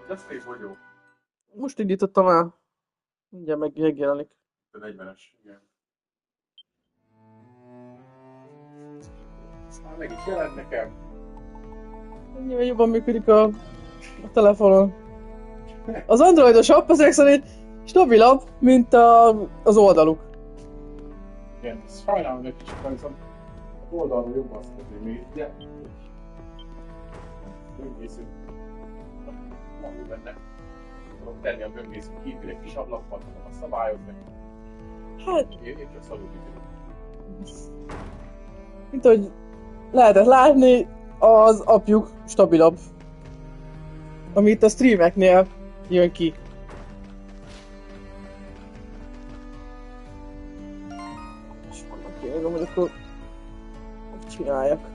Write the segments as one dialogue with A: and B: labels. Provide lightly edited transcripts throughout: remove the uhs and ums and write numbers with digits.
A: Ez szép vagyok.
B: Most indítottam el. Mindjárt megjelenik.
A: 40-es, igen. Már meg is jelent nekem.
B: Nyilván jobban működik a telefonon. Az androidos app ezek szerint stabilabb, mint az oldaluk.
A: Igen, sajnálom egy kicsit, mert viszont az oldalról jobban szeretném még, de... Böngésző. Nem úgy benne. Tudom tenni a böngésző kívül egy kis ablakban, tudom a szabályozni.
B: Hát,
A: Én csak szarul működik.
B: mint hogy lehetett látni, az apjuk stabilabb. Ami itt a streameknél jön ki. És vannak kérem, hogy akkor hogy csináljak.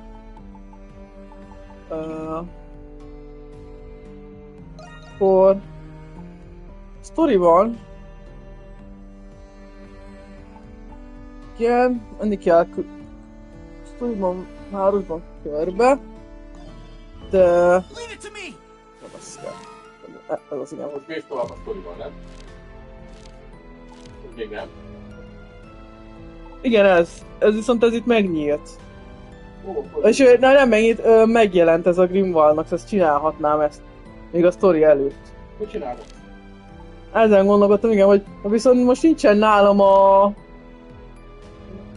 B: Akkor sztoriban igen, menni kell sztoriban, városban körbe, de
C: Leave it to me!
B: nem azt kell. Ez az igen.
A: Most mész tovább a sztoriban, nem? Még nem.
B: Igen, ez viszont ez itt megnyílt.
A: Ó,
B: És nem megnyílt, megjelent ez a Grimwallnak, ezt csinálhatnám ezt. Még a sztori előtt.
A: mit csinálok?
B: Ezen gondolkodtam, igen, hogy viszont most nincsen nálam a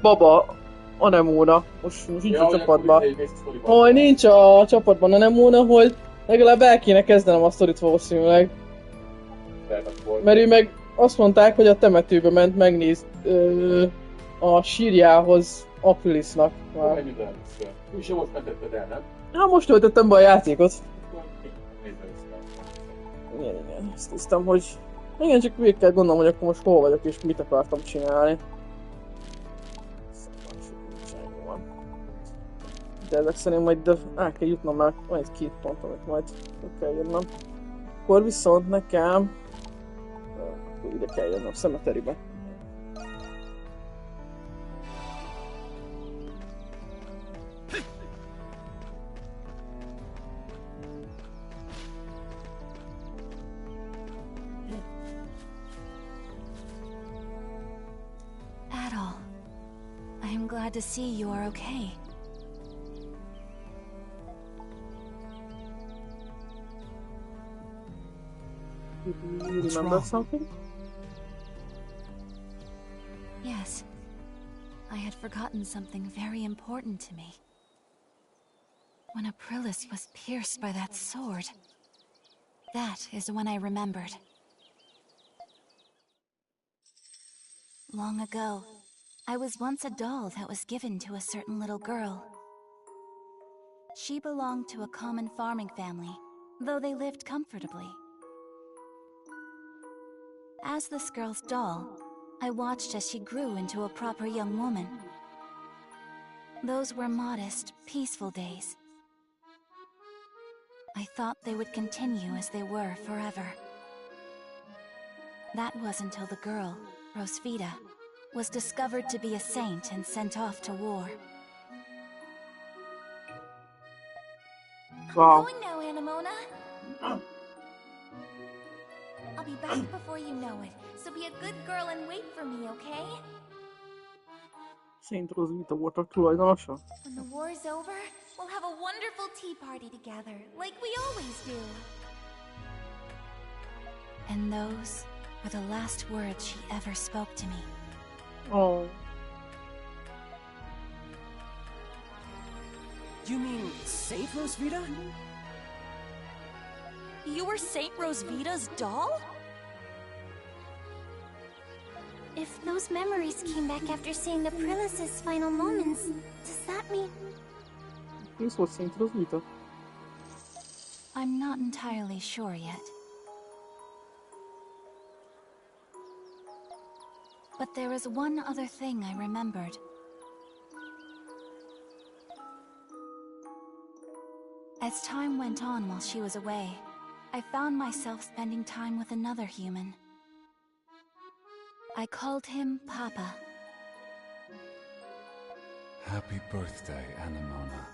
B: baba Anemona. Most nincs a csapatban. Hogy nincs a csapatban Anemona, hogy legalább el kéne kezdenem a sztorit valószínűleg. Mert ő meg azt mondták, hogy a temetőbe ment megnéz a sírjához Aprilisnak.
A: Mennyit elviszél? Ő sem most mentetted el, nem?
B: Hát most töltöttem be a játékot.
A: Nézd el.
B: Igen, azt hiszem, hogy... Igen, csak végig kell gondolom, hogy akkor most hol vagyok és mit akartam csinálni. De ezek szerint majd el kell jutnom, már van egy 2 pont, amit majd el kell jönnöm. Akkor viszont nekem... Akkor ide kell jönnöm, Cemeterybe.
D: Adol, I am glad to see you are okay.
B: Do you remember something?
D: Yes, I had forgotten something very important to me. When Aprilis was pierced by that sword, that is when I remembered. Long ago, I was once a doll that was given to a certain little girl. She belonged to a common farming family, though they lived comfortably. As this girl's doll, I watched as she grew into a proper young woman. Those were modest, peaceful days. I thought they would continue as they were forever. That was until the girl, Rosvita, was discovered to be a saint and sent off to war.
B: Wow.
D: Going now, Anemona. I'll be back before you know it, so be a good girl and wait for me, okay?
B: Saint Rosvita volt a tulajdonosa?
D: When the war's over, we'll have a wonderful tea party together, like we always do. And those were the last words she ever spoke to me.
B: Oh.
C: You mean Saint Rosvita?
D: You were Saint Rosvita's doll?
E: If those memories came back after seeing Aprilis' final moments, does that mean...
B: Ez volt Saint Rosvita?
D: I'm not entirely sure yet. But there is one other thing I remembered. As time went on while she was away, I found myself spending time with another human. I called him Papa.
F: Happy birthday, Anemona.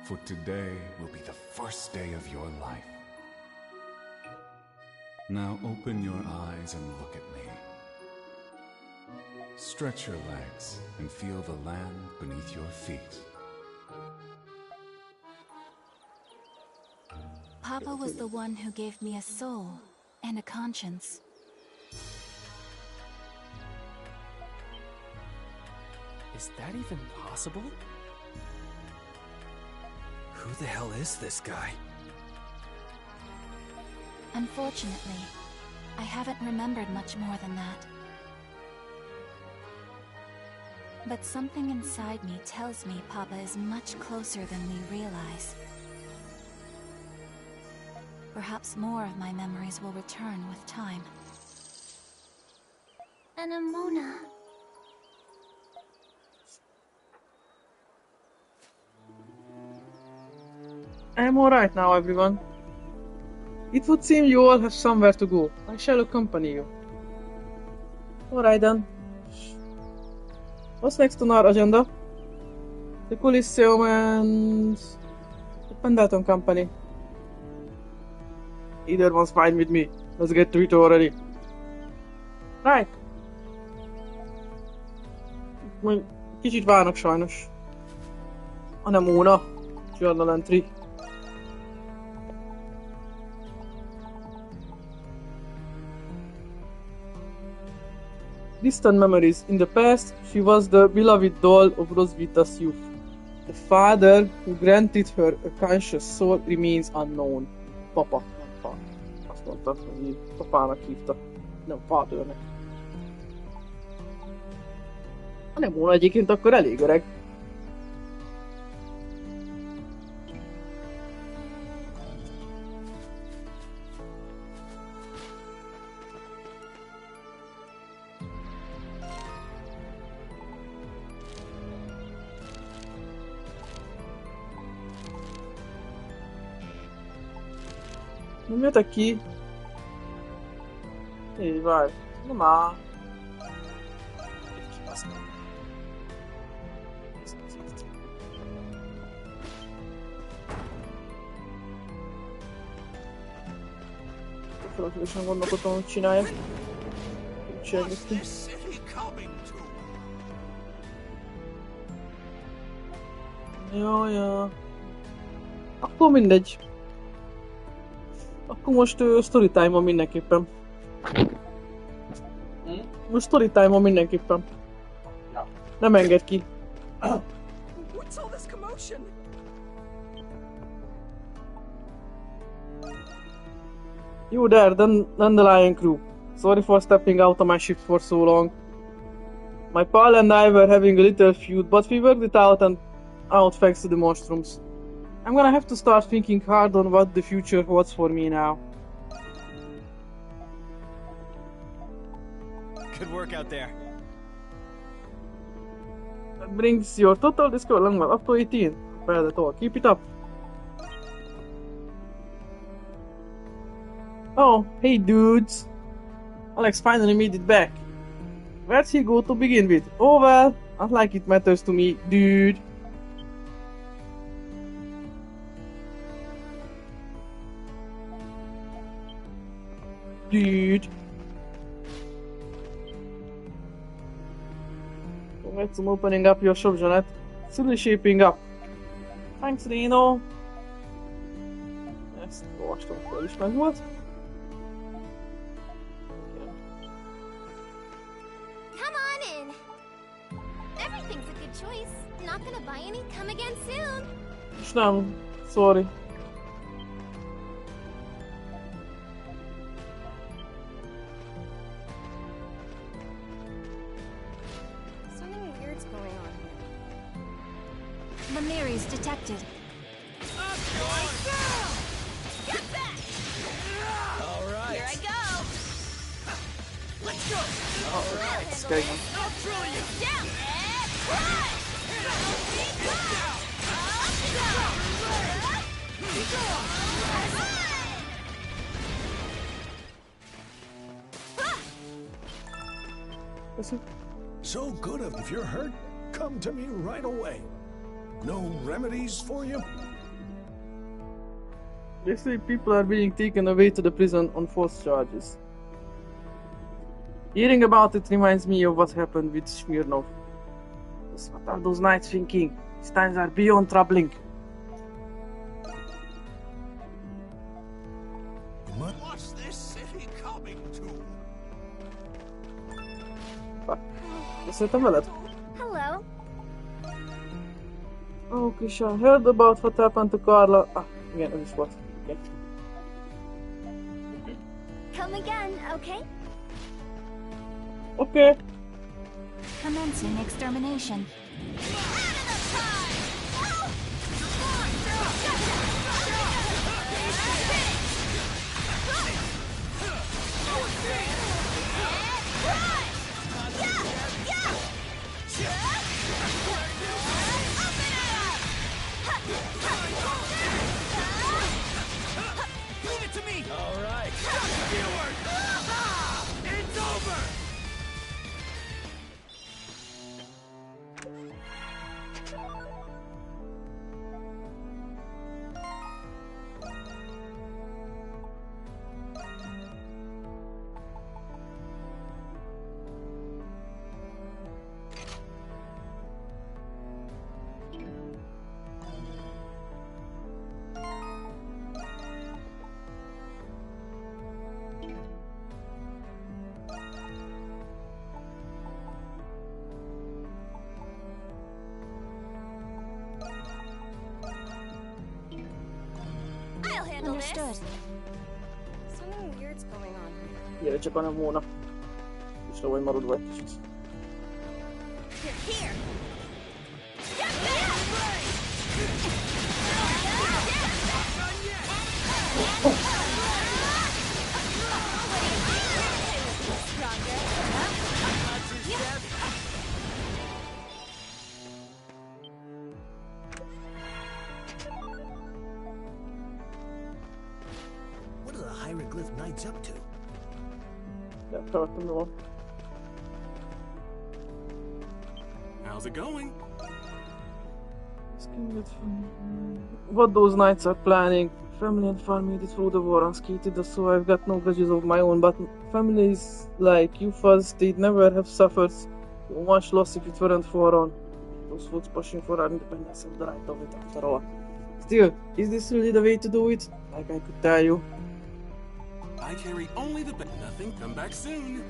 F: for today will be the first day of your life. Now open your eyes and look at me. Stretch your legs and feel the land beneath your feet.
D: Papa was the one who gave me a soul and a conscience.
C: Is that even possible? Who the hell is this guy?
D: Unfortunately, I haven't remembered much more than that. But something inside me tells me Papa is much closer than we realize. Perhaps more of my memories will return with time.
E: Anemona.
B: I'm alright now, everyone. It would seem you all have somewhere to go. I shall accompany you. Alright then. What's next on our agenda? The Coliseum and the Pendleton Company. Either one's fine with me. Let's get to it already. Right. Majd kicsit várnak sajnos. Anemona. Journal entry. Distant memories. In the past, she was the beloved doll of Rosvita's youth. The father who granted her a conscious soul remains unknown. Papa. Azt mondta, hogy papának hívta, nem fathernek. Ha nem volna egyébként, akkor elég öreg. Nem jöttek ki. Így várj. Na már. Felakülösen gondolkodtam, hogy csinálják. Csinálják ki. Ja. Akkor mindegy. Akkor most story time-on mindenképpen. Most story time-on mindenképpen.
A: Ja.
B: Nem enged ki.
C: What's all this commotion?
B: You there, Dandelion crew. Sorry for stepping out of my ship for so long. My pal and I were having a little feud, but we worked it out thanks to the Monstroms. I'm gonna have to start thinking hard on what the future holds for me now.
C: Good work out there.
B: That brings your total discover level up to 18. Bad at all. Keep it up. Oh, hey dudes. Alex finally made it back. Where'd he go to begin with? Oh well, not like it matters to me, dude. Congrats on opening up your shop, Jeanette. It's really shaping up. Thanks, Reno. Ezt olvastam, akkor is meg volt.
E: Come on in. Everything's a good choice. Not gonna buy any. Come again soon.
B: És nem, sorry.
E: Something weird's going on here.
D: Lemuri's detected.
E: Get back!
C: All right.
E: Here I go.
C: Let's go.
E: All right.
B: It's going on.
C: I'll drill you.
E: Down. Right.
F: So good. If you're hurt, come to me right away. No remedies for you?
B: They say people are being taken away to the prison on false charges. Hearing about it reminds me of what happened with Smirnov. What are those knights thinking? These times are beyond troubling.
C: What's this city coming to?
B: Fuck. Beszéltem veled?
E: Hello.
B: Oh, Krisha, heard about what happened to Carla. Ah, igen, ez is volt. Okay.
E: Come again, okay?
B: Okay.
D: Commencing extermination.
C: Leave it to me! Alright. Forward! It's over!
E: I'll handle
D: Understood.
E: this. Something weird's going on.
B: Gyere csak a Móna. És vagy maradva egy kicsit.
E: You're here.
C: What are the Hieroglyph Knights up to?
B: Ja, felettem mi van.
F: How's it going?
B: What those knights are planning. Family and farm made it through the war unscathed, so I've got no grudges of my own, but families like you Fuzz, they'd never have suffered so much loss if it weren't for those folks pushing for our independence and the right of it after all. Still, is this really the way to do it? Like I could tell you.
F: I carry only the nothing. Come back soon.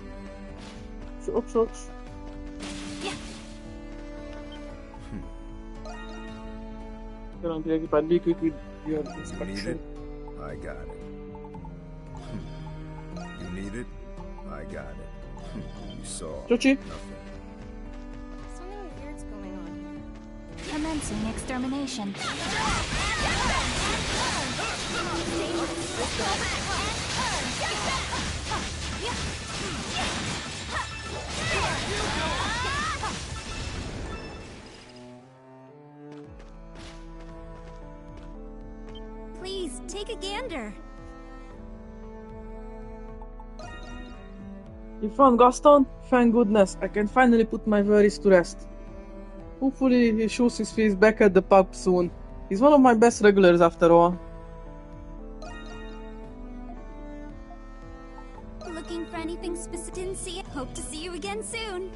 B: Shocks. Gonna be occupied. Be quick with your
G: You need
B: inspection.
G: it? I got it. You need it? I got it. You saw
B: Chuchi.
G: nothing.
E: Something weird's going on here.
D: Commencing extermination.
E: Please, take a gander.
B: You found Gaston? Thank goodness, I can finally put my worries to rest. Hopefully he shows his face back at the pub soon. He's one of my best regulars after all.
E: Looking for anything specific? Didn't see it. Hope to see you again soon.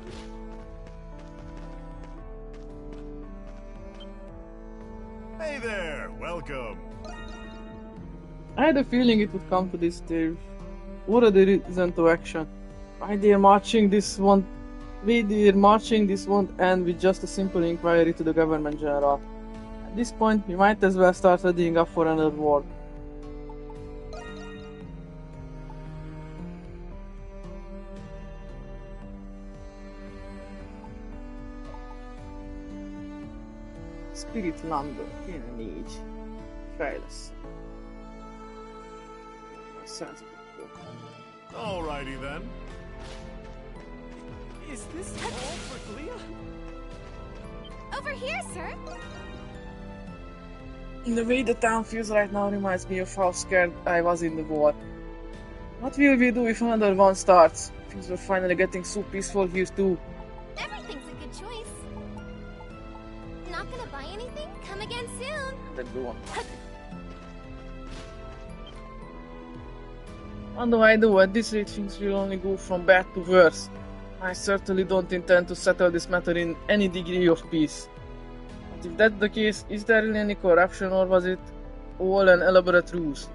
H: Hey there, welcome.
B: I had a feeling it would come to this stage. What a reason to action. Why they're marching this won't end with just a simple inquiry to the government general. At this point, we might as well start readying up for another war. Spirit London, kéne 4. Fejlesz.
H: Alrighty then.
C: Is this all for Glia?
E: Over here, sir.
B: The way the town feels right now reminds me of how scared I was in the war. What will we do if another one starts? Things were finally getting so peaceful here too.
E: Everything's a good choice. Not gonna buy anything? Come again soon.
B: That blue one. And though I do, at this rate things will only go from bad to worse. I certainly don't intend to settle this matter in any degree of peace. But if that's the case, is there really any corruption or was it all an elaborate ruse?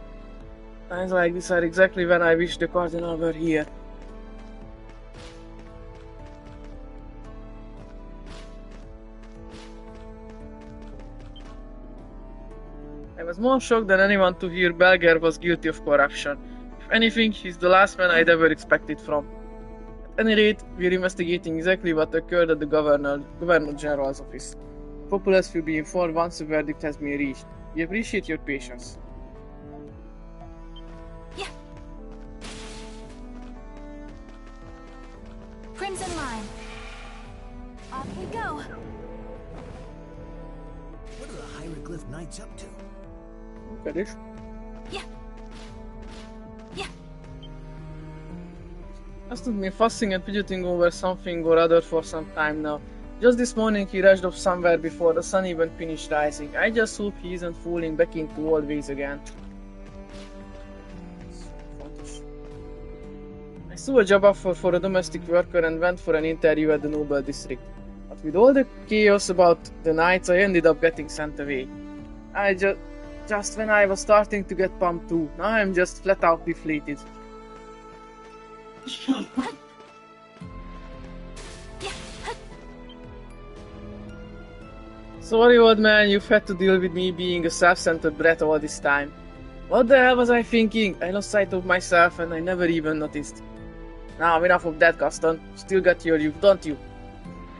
B: Times like this are exactly when I wish the Cardinal were here. I was more shocked than anyone to hear Belger was guilty of corruption. If anything, he's the last man I'd ever expected from. At any rate, we're investigating exactly what occurred at the Governor General's office. The populace will be informed once the verdict has been reached. We appreciate your patience.
D: Yeah. Crimson Line. Off we go.
C: What are the Hieroglyph Knights up to?
B: Okay.
D: Yeah. Yeah.
B: Aston's been fussing and fidgeting over something or other for some time now. Just this morning he rushed off somewhere before the sun even finished rising. I just hope he isn't falling back into old ways again. I saw a job offer for a domestic worker and went for an interview at the Noble District. But with all the chaos about the Knights, I ended up getting sent away. Just when I was starting to get pumped too. Now I'm just flat out deflated. Sorry, old man, you've had to deal with me being a self-centered brat all this time. What the hell was I thinking? I lost sight of myself and I never even noticed. Now, enough of that, Gaston. Still got your youth, don't you?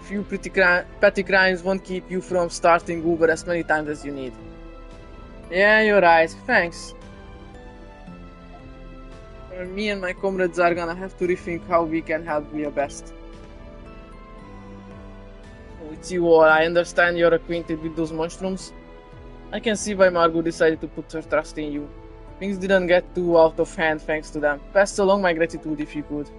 B: A few petty crimes won't keep you from starting over as many times as you need. Yeah, you're right. Thanks. Me and my comrades are gonna have to rethink how we can help you best. With you all, I understand you're acquainted with those mushrooms. I can see why Margot decided to put her trust in you. Things didn't get too out of hand thanks to them. Pass along my gratitude if you could.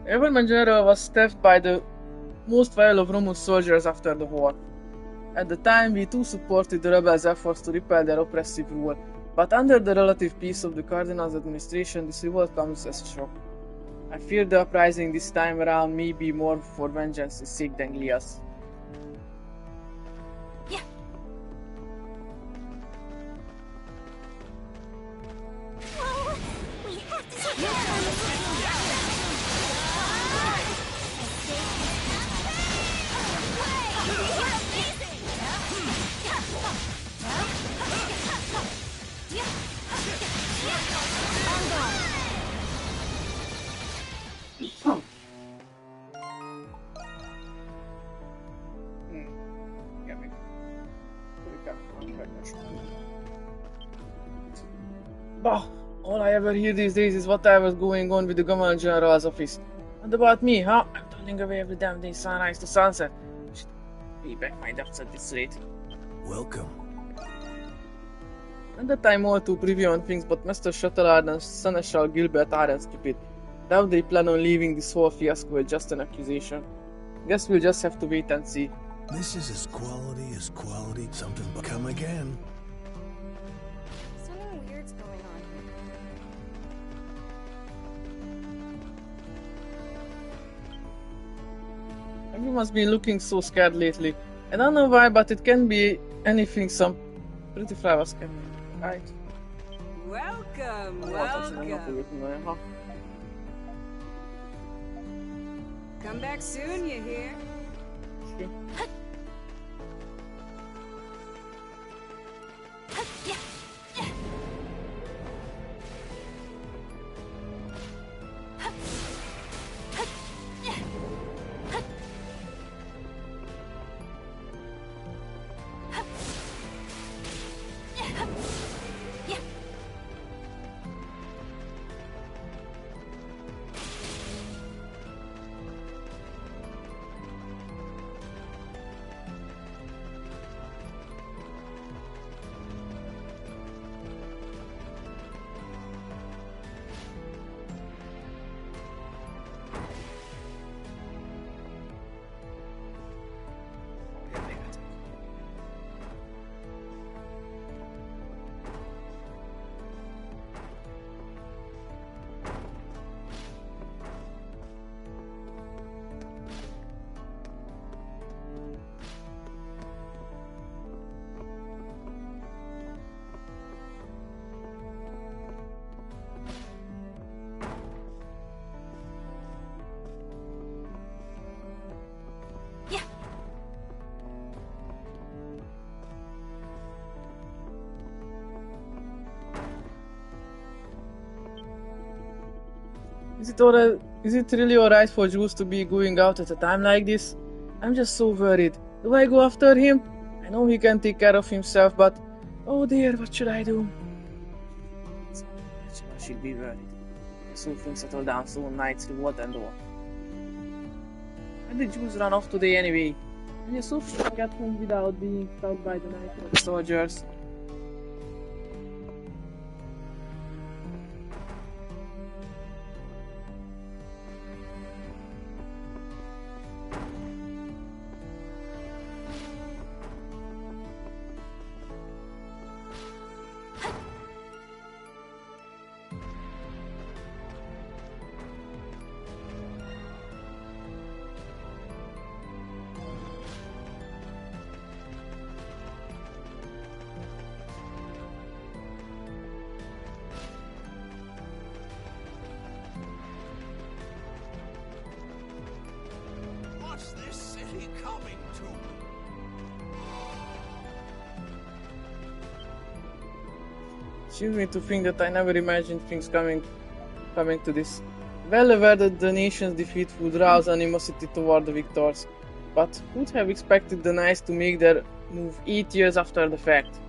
B: The Governor General was staffed by the most vile of Roman soldiers after the war. At the time, we too supported the rebels' efforts to repel their oppressive rule, but under the relative peace of the Cardinal's administration, this revolt comes as a shock. I fear the uprising this time around may be more for vengeance's sake than Glia's.
D: Yeah.
E: Whoa! We have to take this
B: Bah! All I ever hear these days is whatever's going on with the Governor General's office. And about me, huh? I'm turning away every damn day sunrise to sunset. Should pay back my debts at this rate.
C: Welcome.
B: And that I'm all too privy on things, but Mr. Shuttleard and Seneschal Gilbert aren't stupid. Doubt they plan on leaving this whole fiasco with just an accusation. Guess we'll just have to wait and see.
C: This is as quality, something but come again.
E: Something weird's going on here.
B: Everyone's been looking so scared lately. I don't know why, but it can be anything some pretty flowers can be, right?
I: Welcome,
B: Huh?
I: welcome. Come back soon, you hear?
B: Is it really alright for Jules to be going out at a time like this? I'm just so worried. Do I go after him? I know he can take care of himself, but oh dear, what should I do? She'll be worried. Soon things settle down, soon nights reward and all. Why did Jules run off today anyway? And Yusuf should get home without being stalked by the night soldiers.
C: What's this city coming to?
B: Excuse me to think that I never imagined things coming to this. Well aware that the nation's defeat would rouse animosity toward the victors, but would have expected the Knights to make their move 8 years after the fact.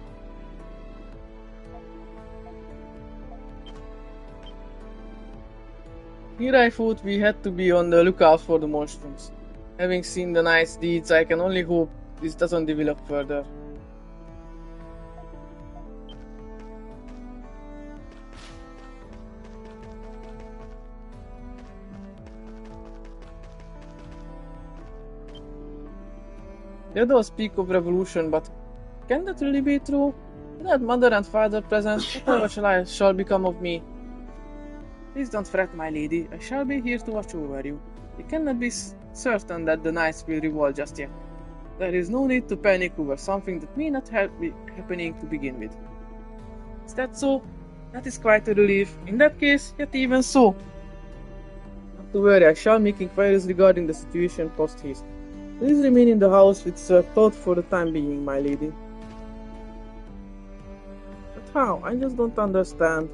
B: Here I thought we had to be on the lookout for the mushrooms. Having seen the Knights' deeds, I can only hope this doesn't develop further. The others speak of revolution, but can that really be true? Without mother and father present, whatever shall become of me? Please don't fret, my lady. I shall be here to watch over you. You cannot be certain that the Knights will revolt just yet. There is no need to panic over something that may not be happening to begin with. Is that so? That is quite a relief. In that case, yet even so. Not to worry, I shall make inquiries regarding the situation post-haste. Please remain in the house with Sir Todd for the time being, my lady. But how? I just don't understand.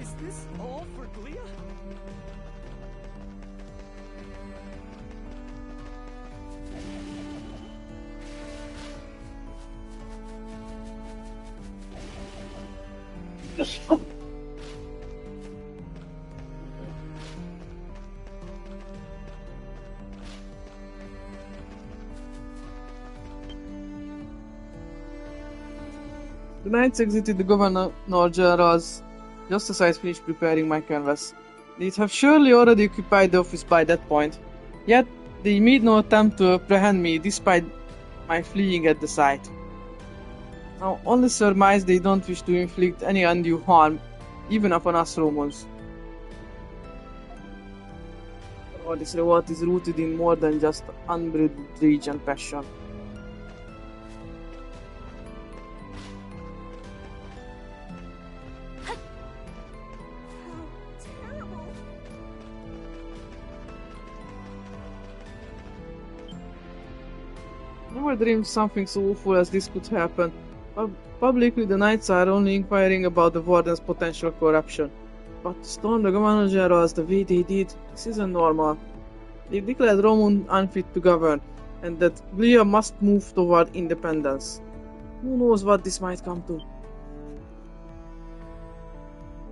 J: Is this all for Glia?
B: The Knights exited the Governor-General's just as I finished preparing my canvas. They'd have surely already occupied the office by that point, yet they made no attempt to apprehend me despite my fleeing at the sight. Now only surmise they don't wish to inflict any undue harm, even upon us Romans. Or this revolt is rooted in more than just unbridled rage and passion. Never dreamed something so awful as this could happen. Publicly, the Knights are only inquiring about the Warden's potential corruption. But to storm the Governor-Generals the way they did, this isn't normal. They've declared Rome unfit to govern, and that Glia must move toward independence. Who knows what this might come to.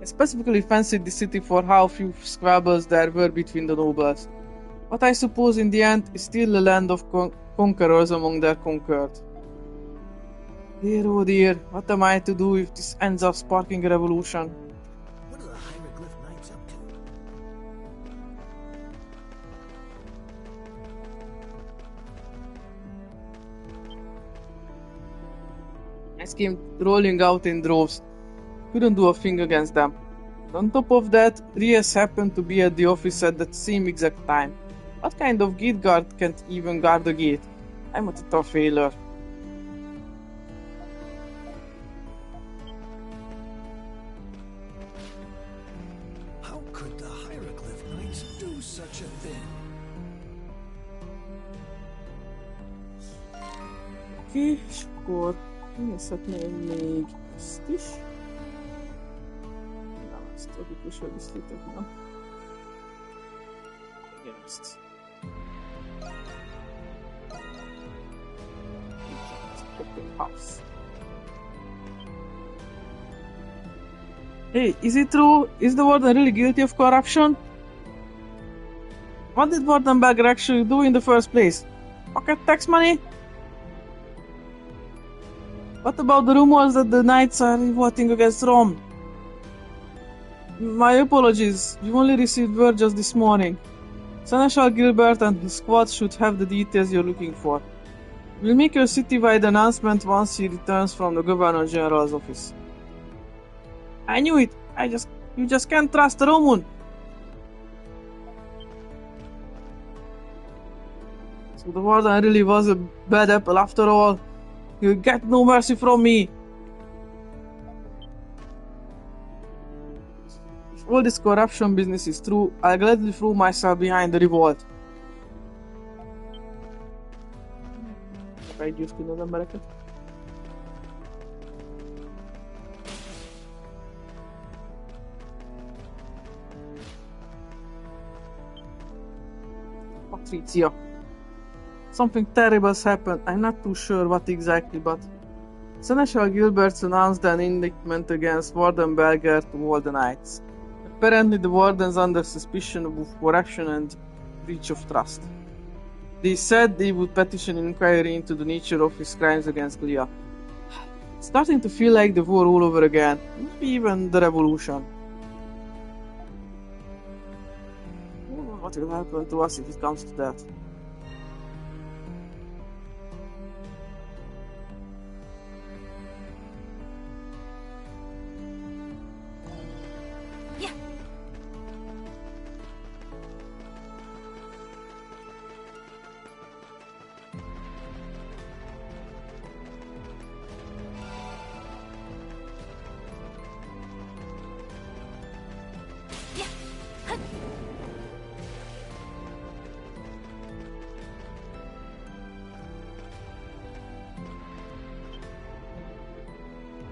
B: I specifically fancied the city for how few squabbles there were between the nobles. But I suppose in the end is still a land of conquerors among their conquered. Dear oh dear, what am I to do if this ends up sparking a revolution?
C: What are the Hieroglyph Knights up to?
B: Knights came rolling out in droves. Couldn't do a thing against them. On top of that, Rias happened to be at the office at that same exact time. What kind of gate guard can't even guard a gate? I'm a total failure.
C: How could the Hieroglyph Knights do such a thing?
B: Oké, és akkor nézhetném még ezt is. Nem, ezt logikus, hogy disztítek, nem? Igen, ezt. House. Hey, is it true? Is the warden really guilty of corruption? What did Warden Belger actually do in the first place? Pocket tax money? What about the rumors that the knights are revolting against Rome? My apologies, we only received word just this morning. Seneschal Gilbert and his squad should have the details you're looking for. We'll make a citywide announcement once he returns from the Governor General's office. I knew it! You just can't trust Romun! So the warden really was a bad apple after all. You'll get no mercy from me! If all this corruption business is true, I'll gladly throw myself behind the revolt. Meggyőztünk az embereket. Patricia. Something terrible has happened. I'm not too sure what exactly, but Seneschal Gilbert's announced an indictment against Warden Belger to all the knights. Apparently the warden's under suspicion of corruption and breach of trust. They said they would petition an inquiry into the nature of his crimes against Glia. It's starting to feel like the war all over again, maybe even the revolution. What will happen to us if it comes to that?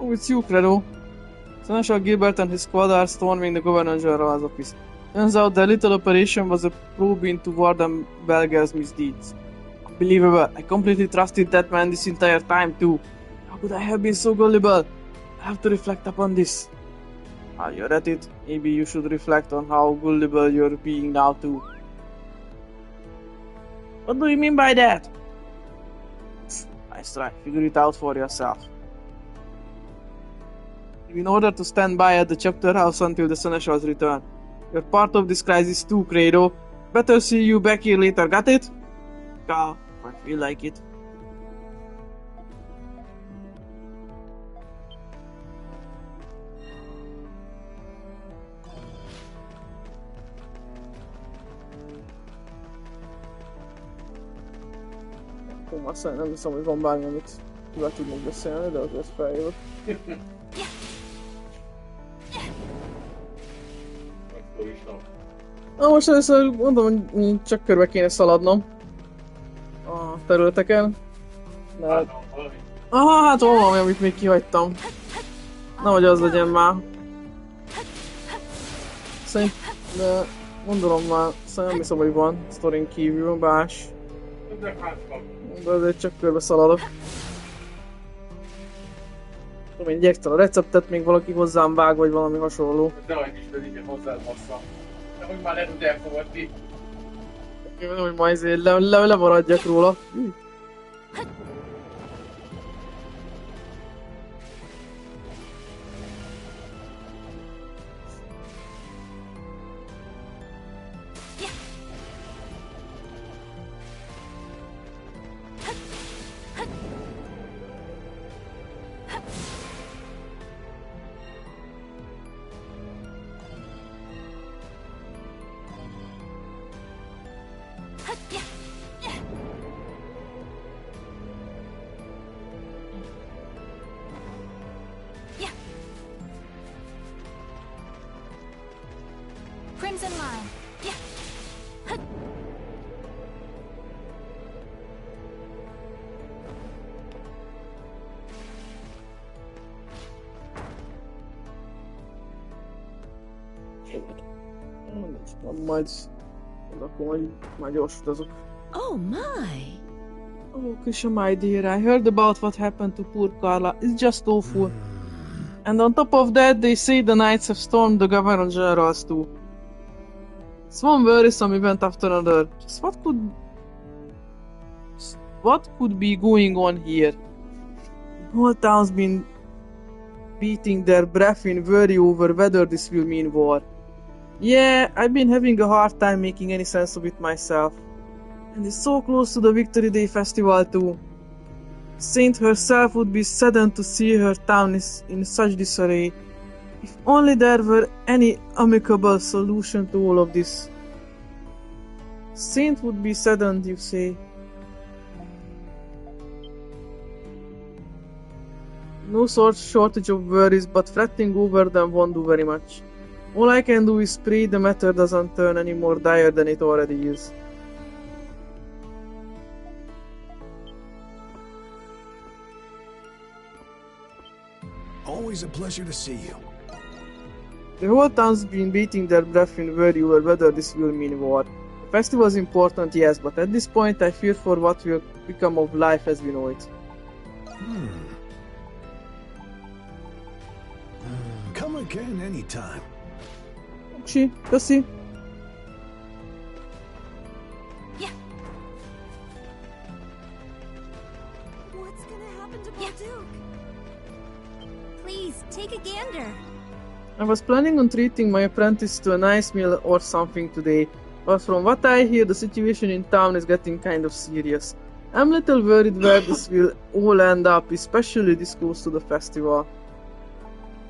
B: Oh, it's you, Credo. Seneschal Gilbert and his squad are storming the Governor General's office. Turns out their little operation was a probe into Warden Belger's misdeeds. Unbelievable. I completely trusted that man this entire time too. How could I have been so gullible? I have to reflect upon this. While you're at it, maybe you should reflect on how gullible you're being now too. What do you mean by that? Nice try. Figure it out for yourself. In order to stand by at the chapter house until the Seneschal's return. You're part of this crisis too, Credo. Better see you back here later, got it? Ah, I feel like it. Aztán nem hiszem, hogy van bármi, amit kivel tudnék beszélni, de azért feljövök. Na most először mondom, hogy csak körbe kéne szaladnom a területeken. De... hát van valami, amit még kihagytam. Nehogy az legyen már. De gondolom már, szóval nem hiszem, hogy van sztorin kívül más. De azért csak körbe szaladok. Tudom én, egy extra receptet még valaki hozzám vág, vagy valami hasonló.
A: De hogy is pedig hozzád massza. De hogy már le tud elfogadni.
B: Hogy ma ezért lemaradjak róla.
D: Crimson line. Yeah.
B: Majd akkor gyors utazok.
K: Oh my!
B: Oh, Krisha, my dear, I heard about what happened to poor Carla. It's just awful. And on top of that, they say the Knights have stormed the Governor General's too. It's one worrisome event after another. Just what could be going on here? The whole town's been beating their breath in worry over whether this will mean war. Yeah, I've been having a hard time making any sense of it myself. And it's so close to the Victory Day festival too. Saint herself would be saddened to see her town in such disarray. If only there were any amicable solution to all of this. Saint would be saddened, you say. No shortage of worries, but fretting over them won't do very much. All I can do is pray the matter doesn't turn any more dire than it already is.
C: Always a pleasure to see you.
B: The whole town's been beating their breath in worry over whether this will mean war. The festival is important, yes, but at this point I fear for what will become of life as we know it.
C: Come again anytime.
B: Oké, köszi.
E: What's gonna happen to Balduke? Please, take a gander.
B: I was planning on treating my apprentice to a nice meal or something today, but from what I hear, the situation in town is getting kind of serious. I'm a little worried where this will all end up, especially this close to the festival.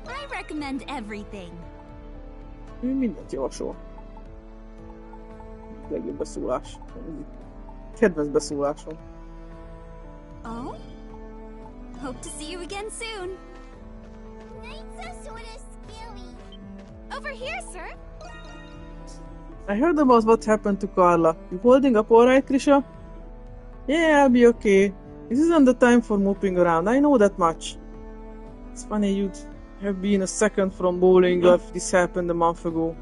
E: I recommend everything.
B: Ő mindent javasol. Legjobb beszólás. Kedvenc beszólásom.
E: Oh? Hope to see you again soon. Nights are sorta scary. Over here, sir.
B: I heard about what happened to Carla. You holding up alright, Krisha? Yeah, I'll be okay. This isn't the time for moping around, I know that much. It's funny you'd have been a second from bowling if this happened a month ago.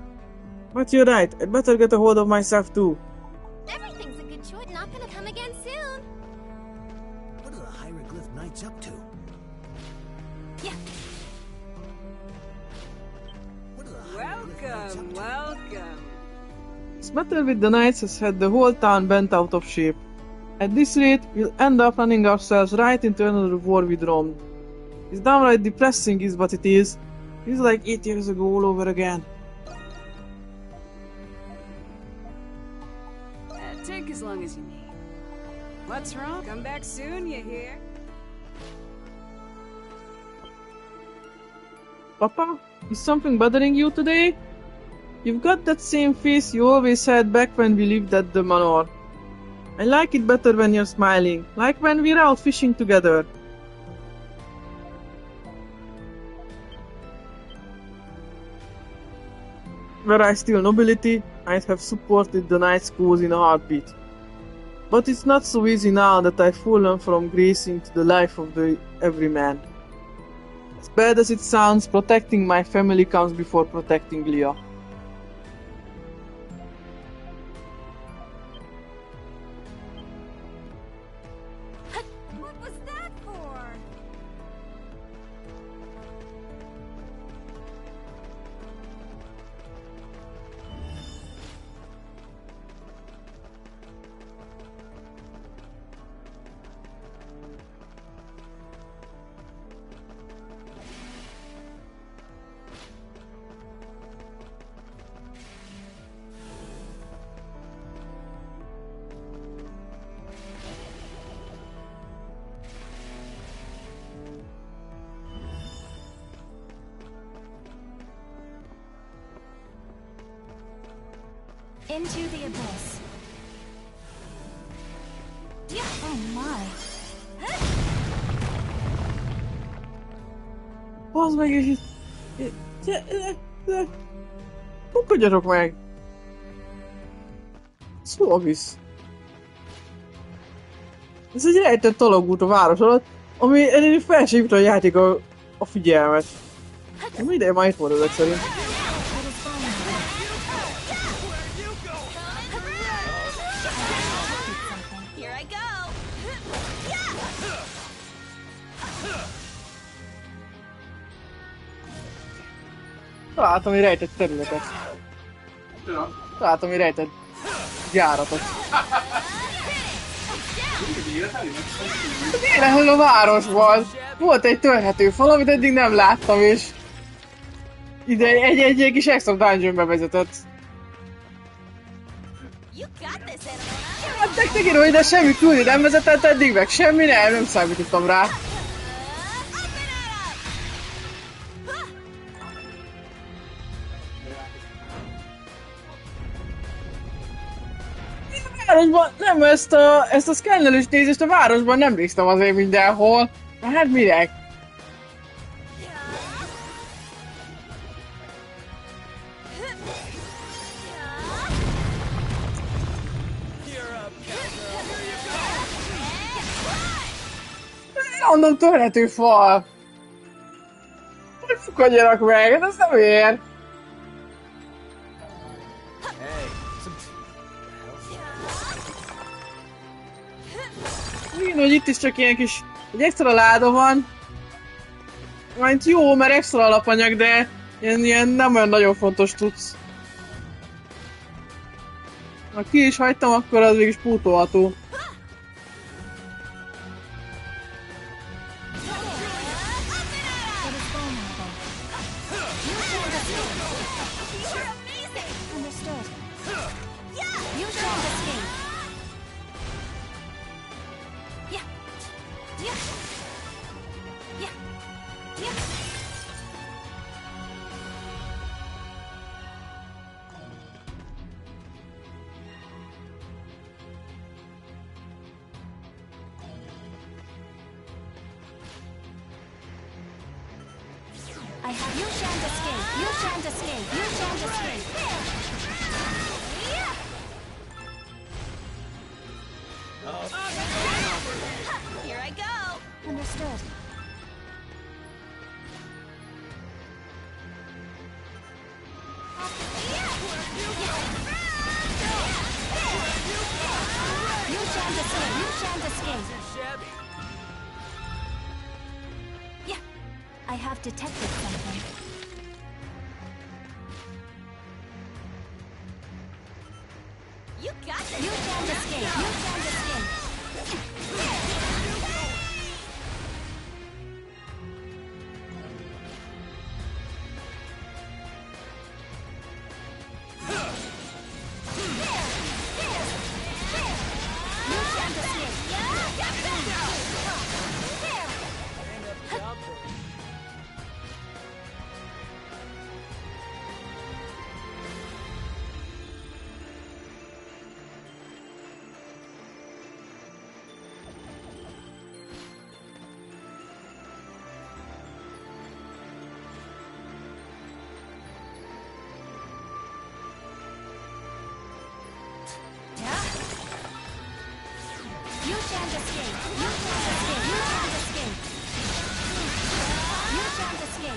B: But you're right, I'd better get a hold of myself too.
E: Everything's a good choice. Not gonna come again soon.
C: What are the Hieroglyph Knights up to?
E: Yeah.
I: Welcome, welcome.
B: This matter with the Knights has had the whole town bent out of shape. At this rate, we'll end up running ourselves right into another war with Rome. It's downright depressing is what it is. Feels like 8 years ago all over again.
I: Take as long as you need. What's wrong? Come back soon, you hear?
B: Papa, is something bothering you today? You've got that same face you always had back when we lived at the manor. I like it better when you're smiling, like when we're out fishing together. Were I still nobility, I'd have supported the Knight's cause in a heartbeat. But it's not so easy now that I've fallen from grace into the life of the everyman. As bad as it sounds, protecting my family comes before protecting Leah.
E: What was that for?
D: Into the abyss. Oh my.
B: Bazd meg, és... Pukkadjatok meg! Szóval visz. Ez egy rejtett talagút a város alatt, ami ennél fel sem jut a játék a figyelmet. Mi ideje már itt van ezek szerint. Találtam egy rejtett területet. Találtam egy rejtett gyáratot. Élehol a városban. Volt egy törhető fal, amit eddig nem láttam, és ide egy kis extra dungeonbe vezetett. Hát nektek írom, ide semmi küldi nem vezetett eddig, meg semmi nem számítottam rá. Városban, nem ezt a szkennelős nézést a városban nem néztem azért mindenhol. Hát minek? Mondom, törhető fal. Hogy fukadjanak meg? Hát ez nem ér. Igen, hogy itt is csak ilyen kis... egy extra láda van. Majd jó, mert extra alapanyag, de ilyen nem olyan nagyon fontos tudsz. Ha ki is hagytam, akkor az mégis pótolható.
D: I have you shan't escape. You shan't escape. You shan't escape.
E: Here I go.
D: Understood. You shan't escape. You shan't escape. Yeah, I have detected something.
E: You got this.
D: You shan't escape. You shan't escape. You shan't escape. You shan't escape. You shan't escape. You shan't escape.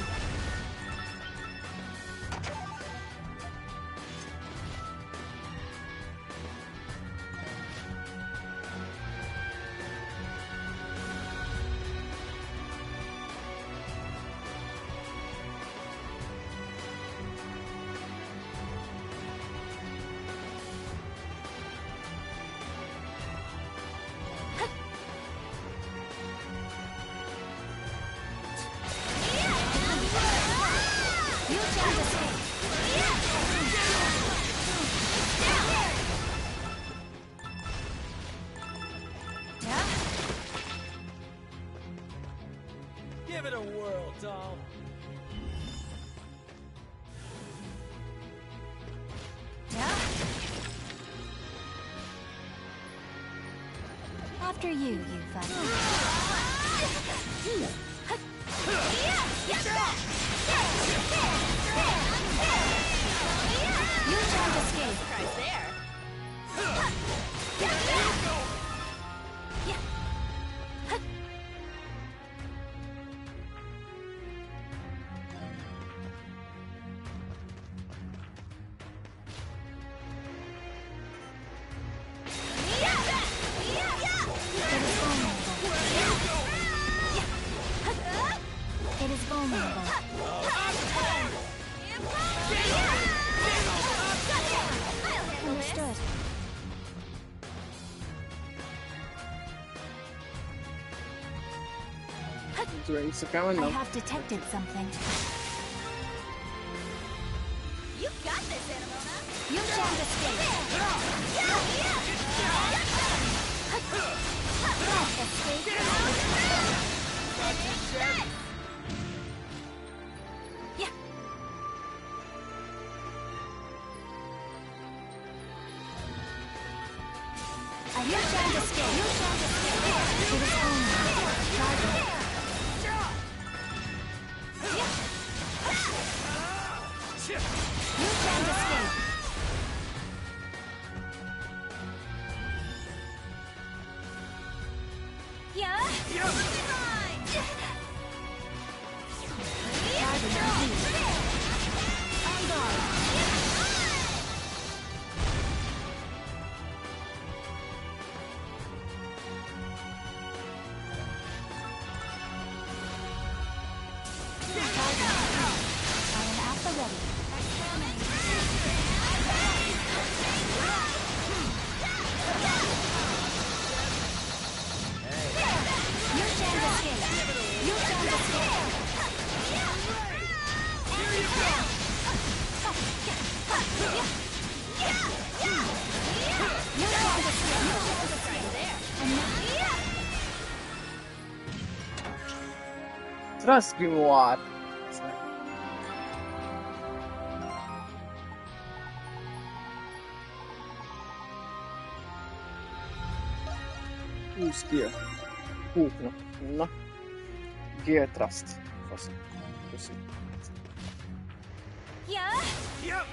D: You shan't escape.
J: Give it a whirl, doll.
D: After you, Yufa. You can't escape.
E: Surprise there.
D: It is vulnerable. Understood. I have detected something.
E: You got this, Anamona.
D: You shan't escape. You shan't escape. You shan't escape. It is vulnerable. Target. You shan't escape.
E: Yeah?
D: On guard. I am at the ready. You shan't escape. You shan't escape. You shan't escape.
B: Trust Grimoire. Skill. Húknak. Na. Gale Trust. Faszom. Köszi.
E: Yeah? Yeah?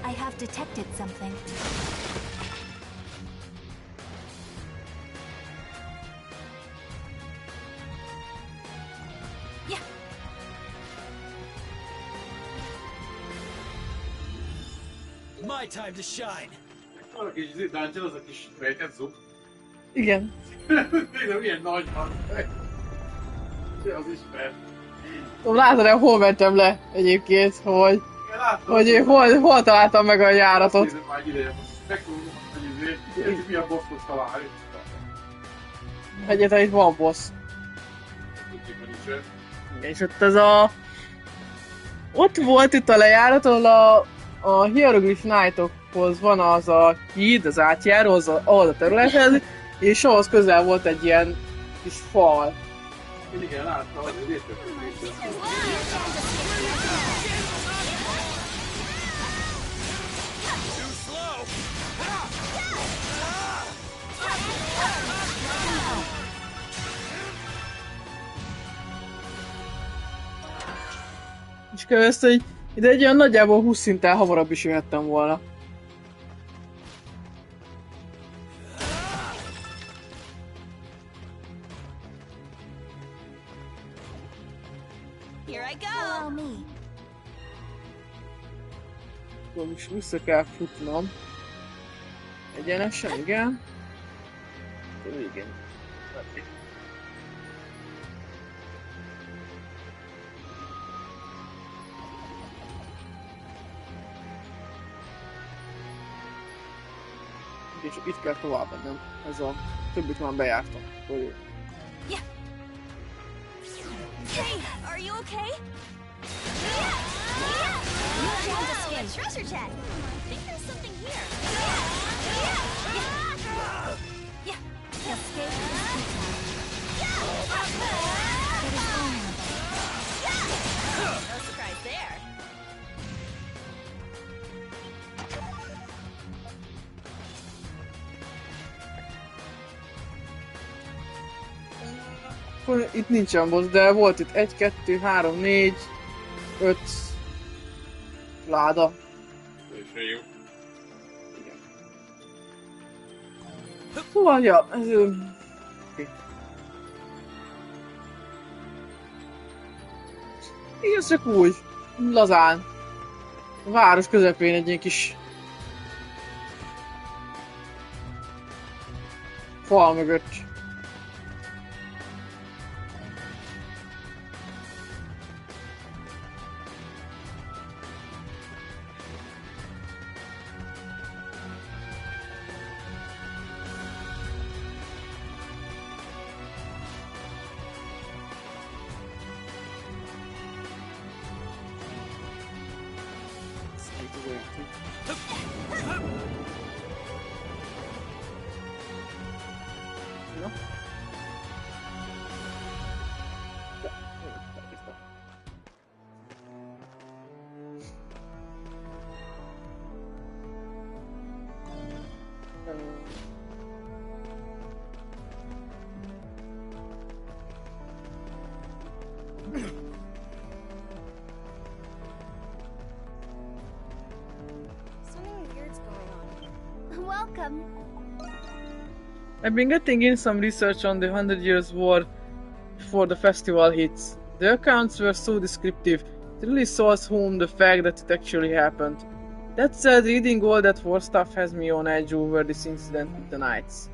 D: I have detected something.
J: My time to shine.
A: A kis dungeon, az a kis fejtett zug.
B: Igen.
A: Tényleg milyen nagy van. Az ismer.
B: Látod, hol mentem le egyébként, hogy... Hogy hol találtam meg a járatot.
A: Nézem már egy ideje, most megtudom, hogy milyen bosszot találni.
B: Egyáltalán itt van boss. És ott ez a... Ott volt itt a lejárat, ahol a Hieroglyph Knightokhoz van az a híd, az átjáró, ahol a területhez, és ahhoz közel volt egy ilyen kis fal.
A: Igen, láttam, hogy léptek.
B: És követ, hogy ide egy olyan nagyjából 20 szinttel hamarabb is jöhettem volna.
E: Here I go.
D: Allow me.
B: Akkor most vissza kell futnom. Egyenesen, igen. Igen. És itt kell tovább mennem. Ez a többit már bejártam. Hogy...
E: Yeah. Hey, are you okay? A treasure chest. I think there's something here.
D: Escape is futile.
E: No surprise there.
B: Akkor itt nincsen boss, de volt itt 1, 2, 3, 4, 5 láda.
A: Teljesen jó.
B: Szóval, ja, ez... Igen, csak úgy, lazán. A város közepén egy ilyen kis... fal mögött.
E: Something weird's going on. Welcome.
B: I've been getting in some research on the 100 Years' War before the festival hits. The accounts were so descriptive, it really solves home the fact that it actually happened. That said, reading all that war stuff has me on edge over this incident with the Knights.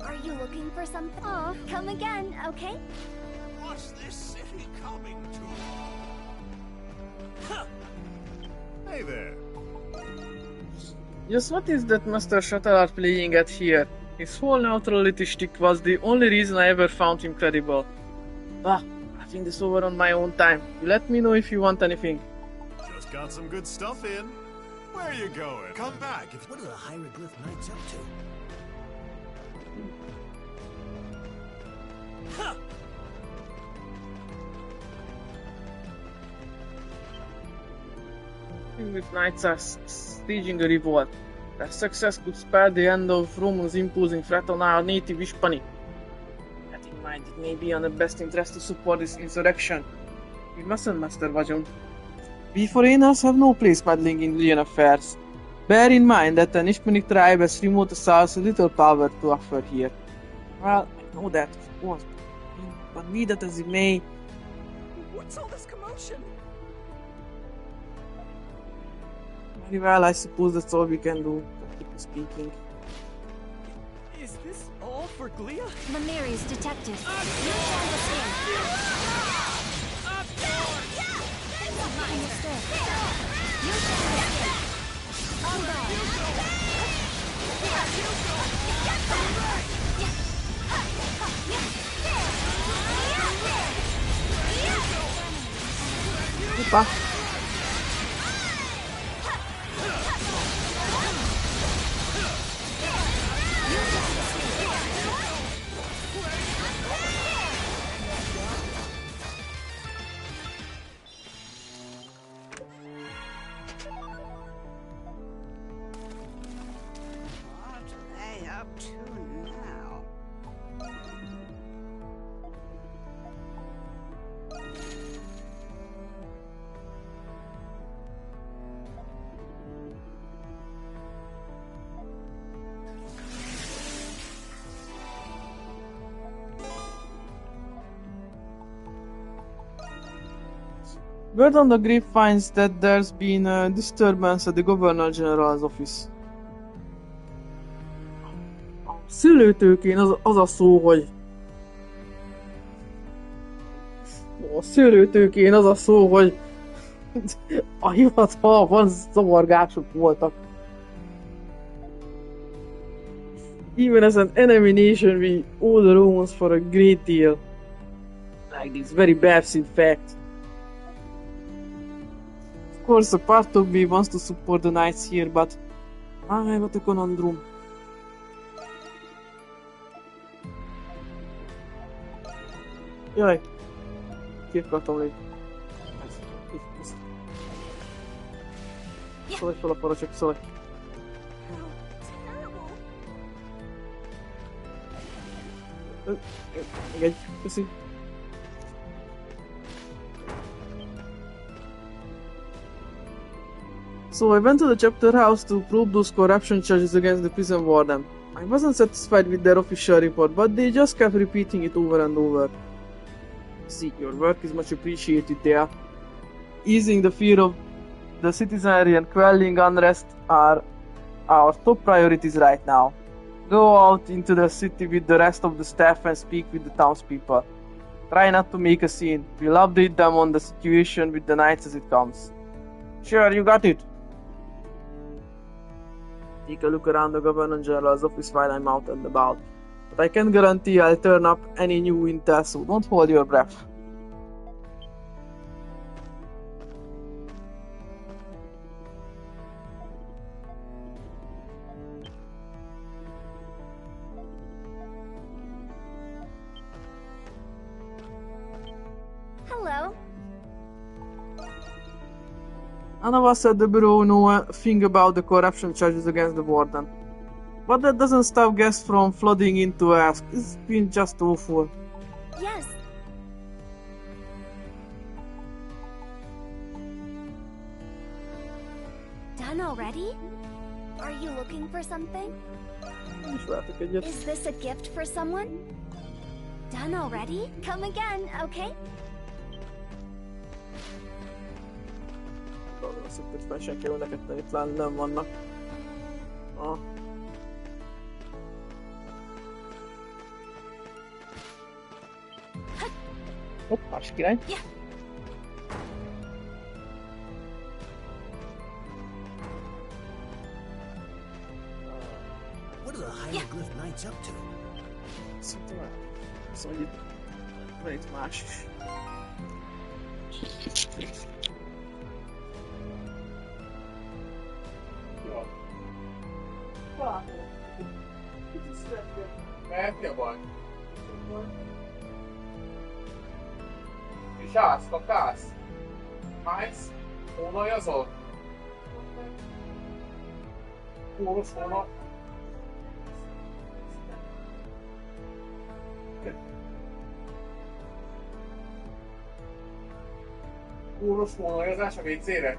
E: Are you looking for something? Oh, come again, okay?
C: What's this city coming to?
H: Hey there.
B: Just what is that Master Shuttleheart playing at here? His whole neutrality shtick was the only reason I ever found him credible. Ah, I think this over on my own time. You let me know if you want anything.
H: Just got some good stuff in. Where you going? Come back if...
C: What are the Hieroglyph Knights up to?
B: With Knights are staging a revolt. Their success could spell the end of Roman's imposing threat on our native Hispania. That in mind, it may be in the best interest to support this insurrection. We mustn't, Master Vajon. We foreigners have no place meddling in Indian affairs. Bear in mind that an Hispanic tribe has remote south little power to offer here. Well, I know that, of course, but be that as it may...
J: What's all this commotion?
B: Very well, I suppose that's all we can do, practically speaking.
J: Is this all for Glia?
E: Lemuria's detective. You found us here. Understood. You found us here. All
B: Opa!
I: What are they up to now?
B: Word on the grapevines that there's been a disturbance at the Governor General's office. A szőlőtőkén az a szó, hogy... A szőlőtőkén az a szó, hogy... a hivatalban zavargások voltak. Even as an enemy nation, we owe the Romans for a great deal. Like this very bad in fact. Of course, a part of me wants to support the Knights here, but... what a conundrum. Jaj. Ki akartam lépni. Szólj fel a para, csak szólj. Még egy, köszi. So I went to the chapter house to prove those corruption charges against the prison warden. I wasn't satisfied with their official report, but they just kept repeating it over and over. See, your work is much appreciated there. Easing the fear of the citizenry and quelling unrest are our top priorities right now. Go out into the city with the rest of the staff and speak with the townspeople. Try not to make a scene. We'll update them on the situation with the knights as it comes. Sure, you got it. Take a look around the Governor General's office while I'm out and about. But I can't guarantee I'll turn up any new intel, so don't hold your breath.
E: Hello.
B: None of us at the Bureau know a thing about the corruption charges against the warden. But that doesn't stop guests from flooding in to ask. It's been just awful.
E: Yes. Done already? Are you looking for something? Is this a gift for someone? Done already? Come again, okay?
B: Azt hitt, hogy fel sem kell neked tenni, talán nem vannak. Ah. Hopp, más király.
C: What are the Hieroglyph Knights up to?
B: Szerintem már. Szóval itt van itt más is.
A: Mert mi a baj? És állsz, kapálsz? Májsz? Hónaljazol? Kóros hónal? Kóros hónaljazás a WC-re?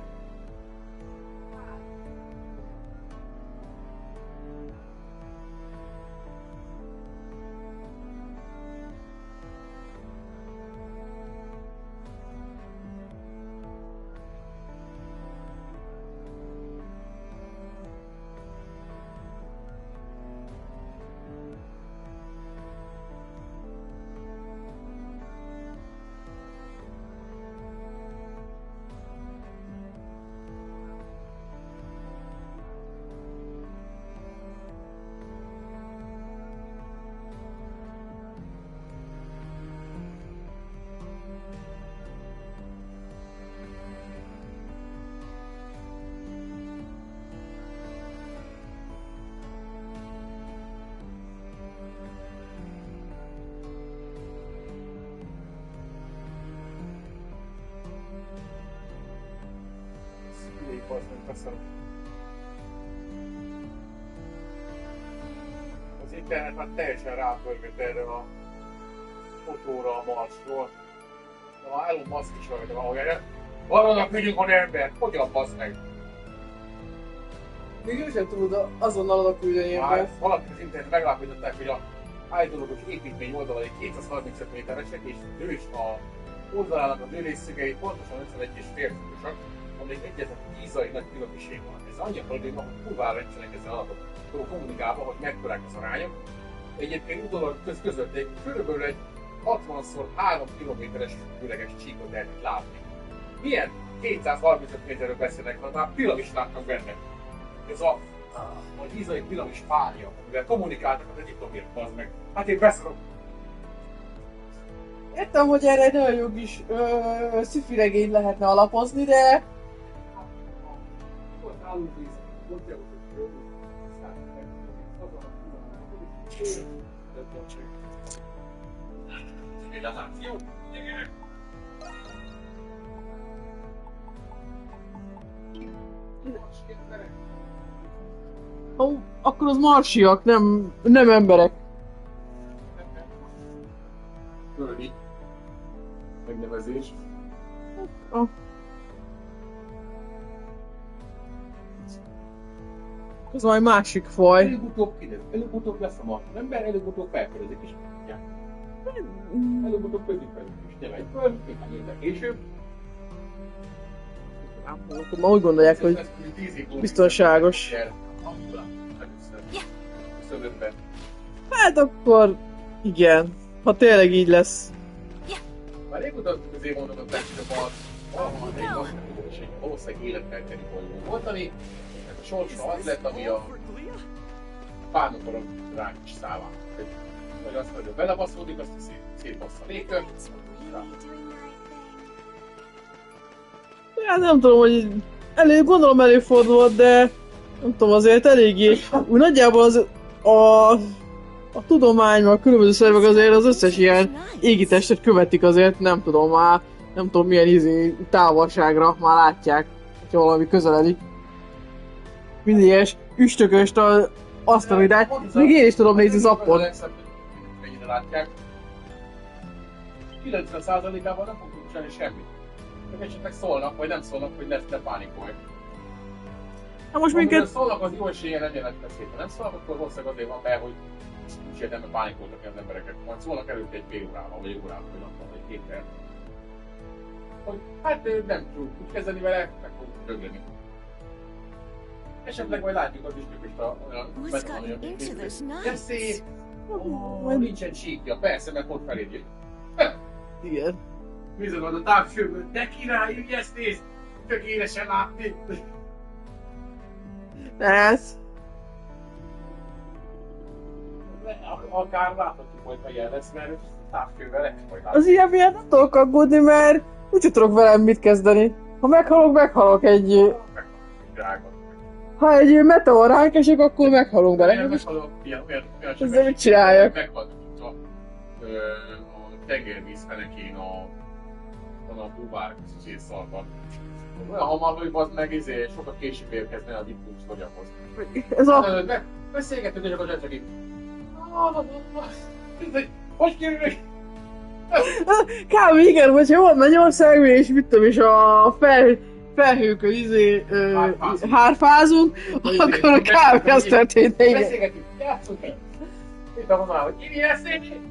A: Az internet már teljesen rápörgött erre a fotóra a Marsról. De már Elon Musk is rajta van, hogy valónak vigyünk van ember, hogyan basz meg?
B: Még ő sem tud azonnal oda küldeni embert.
A: Valaki az internet megállapították, hogy a állítólagos építmény oldalai 235 méteresek, és ő is a oldalának a nőrészszögei pontosan 51,5 fokosak, amelyik egyetlen gízai nagy különbség van. Ez annyi probléma, hogy kurvára rendsenek ezzel adatok kommunikálva, hogy mekkorák az arányok. Egyébként utólag közölték, körülbelül egy 60x3 kilométeres üreges csíkot lehet látni. Milyen 235 méterről beszélnek, ha már piramist látnak benne. Ez a gízai piramis párja, amivel kommunikáltak az egyiptomiak, bazd meg. Hát én beszarok.
B: Értem, hogy erre egy nagyon jó kis sci-fi regényt lehetne alapozni, de...
A: Civilizáció.
B: Ó, akkor az marsiak, nem emberek.
A: Földi. Megnevezés.
B: Az majd másik faj.
A: Előbb-utóbb lesz a marsi ember, előbb-utóbb felfedezik is. Előbb-utóbb középen is nyemegy föl, néhány évvel később.
B: Ma úgy gondolják, hogy biztonságos. Hát akkor igen, ha tényleg így lesz.
A: Már régóta közé mondott legsőbb és egy valószínűleg életfelteli bolygó voltani, mert a sorsa az lett, ami a párnokon ránk is szállál. Vagy azt, hogy belebaszódik, azt szétbassza a légkört.
B: Hát nem tudom, hogy gondolom előfordult, de nem tudom, azért eléggé. Úgy nagyjából a tudomány, a különböző szervek azért az összes ilyen égitestet követik azért, nem tudom már, nem tudom milyen távolságra már látják, hogyha valami közeledik. Mindig ilyes üstököst asztalidát, még én is tudom nézni zappon.
A: Mennyire látják. 90%-ában nem fogunk csinálni semmit. Csak esetleg szólnak, vagy nem szólnak, hogy ne pánikolj.
B: Na most minket...
A: szólnak, az jó esélye nem jelent szépen. Nem szólnak, akkor valószínűleg azért van be, hogy nincs értelme pánikoltak az embereket. Majd szólnak előtt egy fél órával, vagy órával, vagy nappal, vagy 2 perc. Hogy hát nem tudjuk úgy kezdeni vele, meg fogunk dögleni. Esetleg majd látjuk az üstököst olyan metalomja, nem szép, nincsen csíkja, persze, mert ott feléd.
B: Igen.
A: Bizony van a távfőből, de király, úgy ezt nézd! Tökéletesen látni!
B: Ez?
A: Akár láthatjuk, hogy ha ilyen lesz, mert távfővel lehet majd látni.
B: Az ilyen miatt nem tudok aggódni, mert úgyse tudok velem mit kezdeni. Ha meghalok egy... Ha egy meteor ránk esik, akkor meghalunk bele.
A: Olyan
B: ezzel mit csináljak?
A: Meghaltunk a tengervíz fenekén a búvár szétszalban. Olyan hamar, hogy bazd meg, sokkal később érkezne a Vittus vagyakhoz.
B: Ez a...
A: Beszélgetünk, és akkor csak így... Hogy kerülök?
B: Kb. Igen, hogyha van Mennyország, és mit tudom, és a felhőkön hárfázunk, akkor kb. Ez történt, igen.
A: Beszélgetünk, játszunk így. Itt van már, hogy Iri eszély!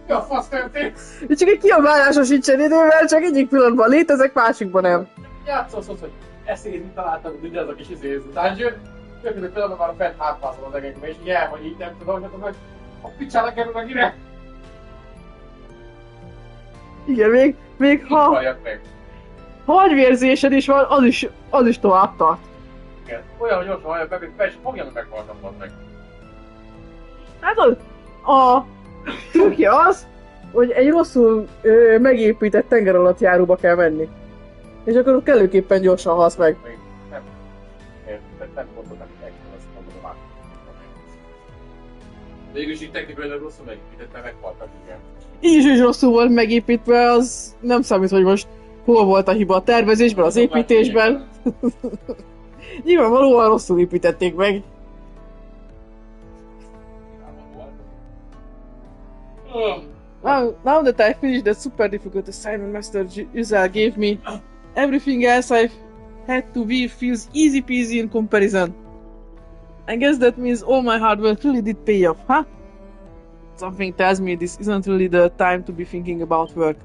A: Mi a fasz történt?
B: Csak egy kiabálásra sincsen idővel, csak egyik pillanatban létezek, másikban nem.
A: Játszolsz, hogy eszélyt találtak, hogy ugye azok is dungeon. Következő pillanatban már a fent hátfázol az egekbe, és így vagy így nem tudom, hogy a picsára kerül meg ide.
B: Igen, még ha agyvérzésed is van, az is tovább tart.
A: Igen, olyan, hogy gyorsan halljak meg, hogy fel sem fogja, meghaltam meg.
B: Hát a trükkje az, hogy egy rosszul megépített tengeralattjáróba kell menni. És akkor kellőképpen gyorsan halsz meg.
A: Nem gondoltam, hogy ezt mondom át. Végülis így technikailag rosszul megépített, mert meghaltak, igen.
B: Így is rosszul volt megépítve, az nem számít, hogy most hol volt a hiba a tervezésben, az építésben. Nyilvánvalóan rosszul építették meg. Now that I finished that super difficult assignment Master Uzel gave me, everything else I've had to weave feels easy peasy in comparison. I guess that means all my hard work really did pay off, huh? Something tells me this isn't really the time to be thinking about work.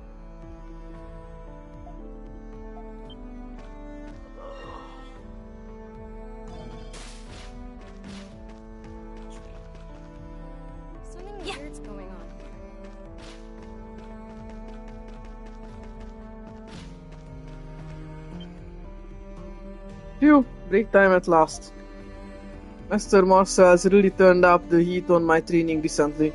B: Phew, break time at last. Master Marcel's really turned up the heat on my training recently.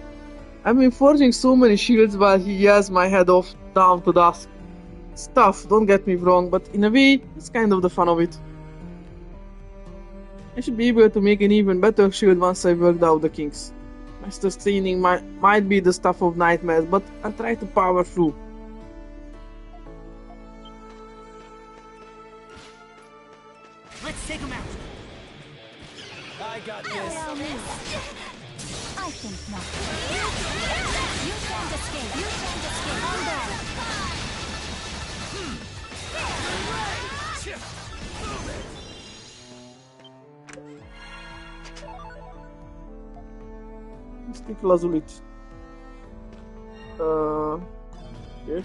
B: I've been forging so many shields while he yells my head off down to dust. It's tough, don't get me wrong, but in a way, it's kind of the fun of it. I should be able to make an even better shield once I've worked out the kinks. Master's training might be the stuff of nightmares, but I'll try to power through.
J: Let's take him out. I got this.
E: I think not. You can't escape. You can't escape. On there.
B: Stick Lazulit. Okay.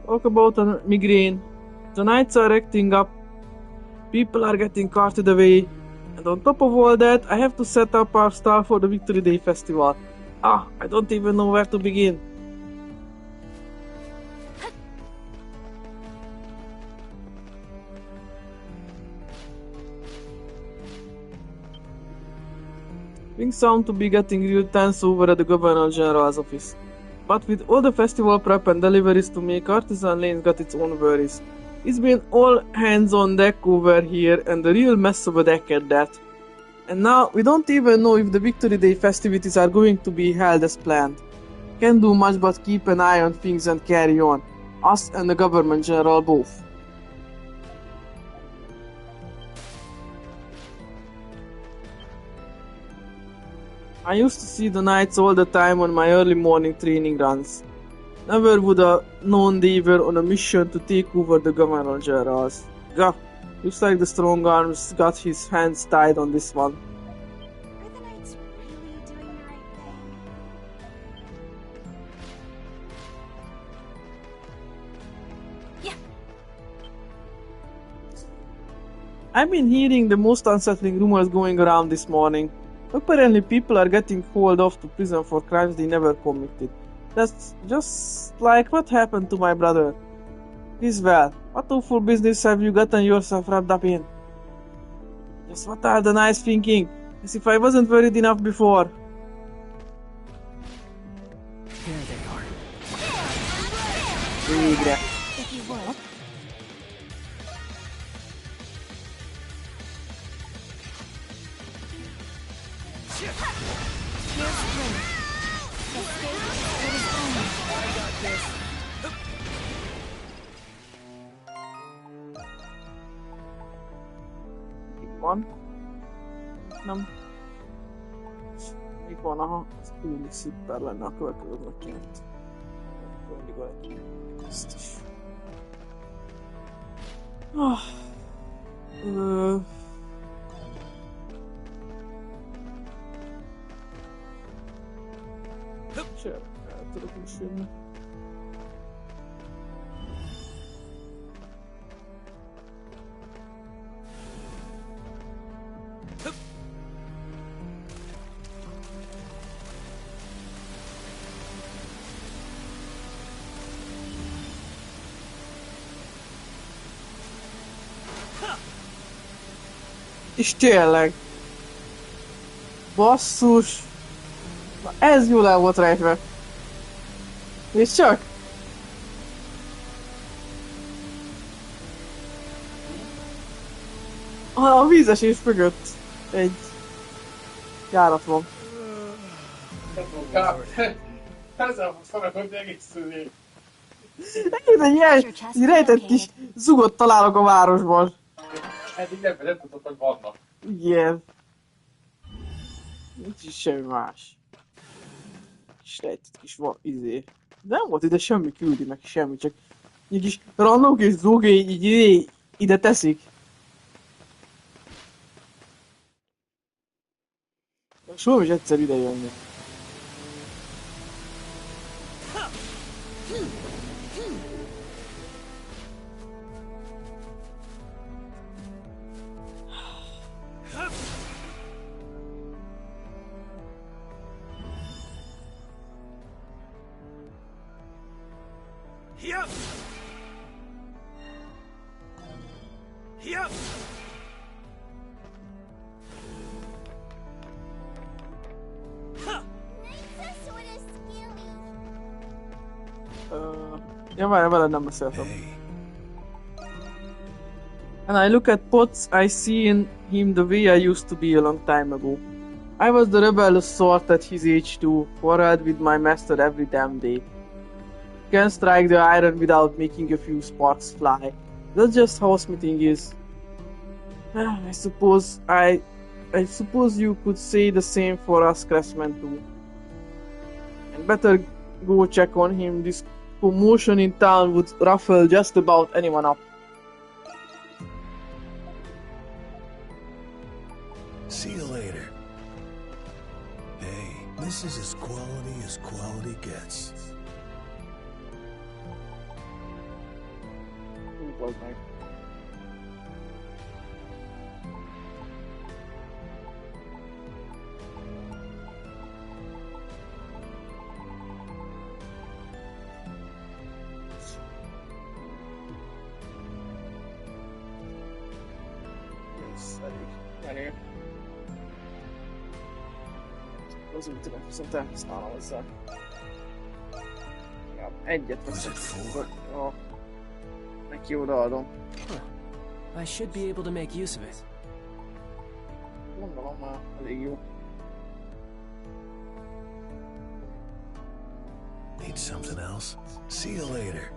B: Talk about a migraine. The nights are acting up. People are getting carted away. And on top of all that, I have to set up our stall for the Victory Day Festival. I don't even know where to begin. Things sound to be getting real tense over at the Governor General's office. But with all the festival prep and deliveries to make, Artisan Lane's got its own worries. It's been all hands on deck over here and a real mess of a deck at that. And now we don't even know if the Victory Day festivities are going to be held as planned. Can't do much but keep an eye on things and carry on. Us and the Government General both. I used to see the knights all the time on my early morning training runs. Never would have known they were on a mission to take over the Governor Generals. Gah, looks like the strong arms got his hands tied on this one.
E: Are the knights really doing the right thing? Yeah.
B: I've been hearing the most unsettling rumors going around this morning. Apparently people are getting hauled off to prison for crimes they never committed. That's just like what happened to my brother. Well, what awful business have you gotten yourself wrapped up in? Just what are the knights thinking? As if I wasn't worried enough before.
J: There they are.
B: Végre.
E: If you would. Here's three. Escape what is only.
J: I got this.
B: Van. Nem. Még van, aha. Ez új szuper lenne a következőként. Mindig van egy ezt is. Csere, el tudok is jönni. És tényleg. Basszus. Na ez jól el volt rejtve. És csak. A vízesés mögött egy járat van.
A: Ezzel fogsz felakadni egész szülni.
B: Egy ilyen rejtett kis zugot találok a városban.
A: Eddig nem tudod, hogy vannak.
B: Igen. Nincs is semmi más. Kis rejtett kis nem volt ide semmi küldi meg semmi, csak egy kis random kis zug így ide teszik. Soha is egyszer ide jönni. Ja, veled nem beszéltem. And I look at Potts, I see in him the way I used to be a long time ago. I was the rebellious sort at his age too, quarreled with my master every damn day. Can strike the iron without making a few sparks fly. That's just how smithing is. I suppose you could say the same for us craftsmen too. And better go check on him. This commotion in town would ruffle just about anyone up.
C: See you later. Hey, this is as quality gets.
B: Menő. Az úgy tudom, viszont elhasználom ezzel. Ja, egyet veszek. Ja. Neki odaadom.
J: I should be able to make use of it.
B: Gondolom már elég jó.
C: Need something else? See you later.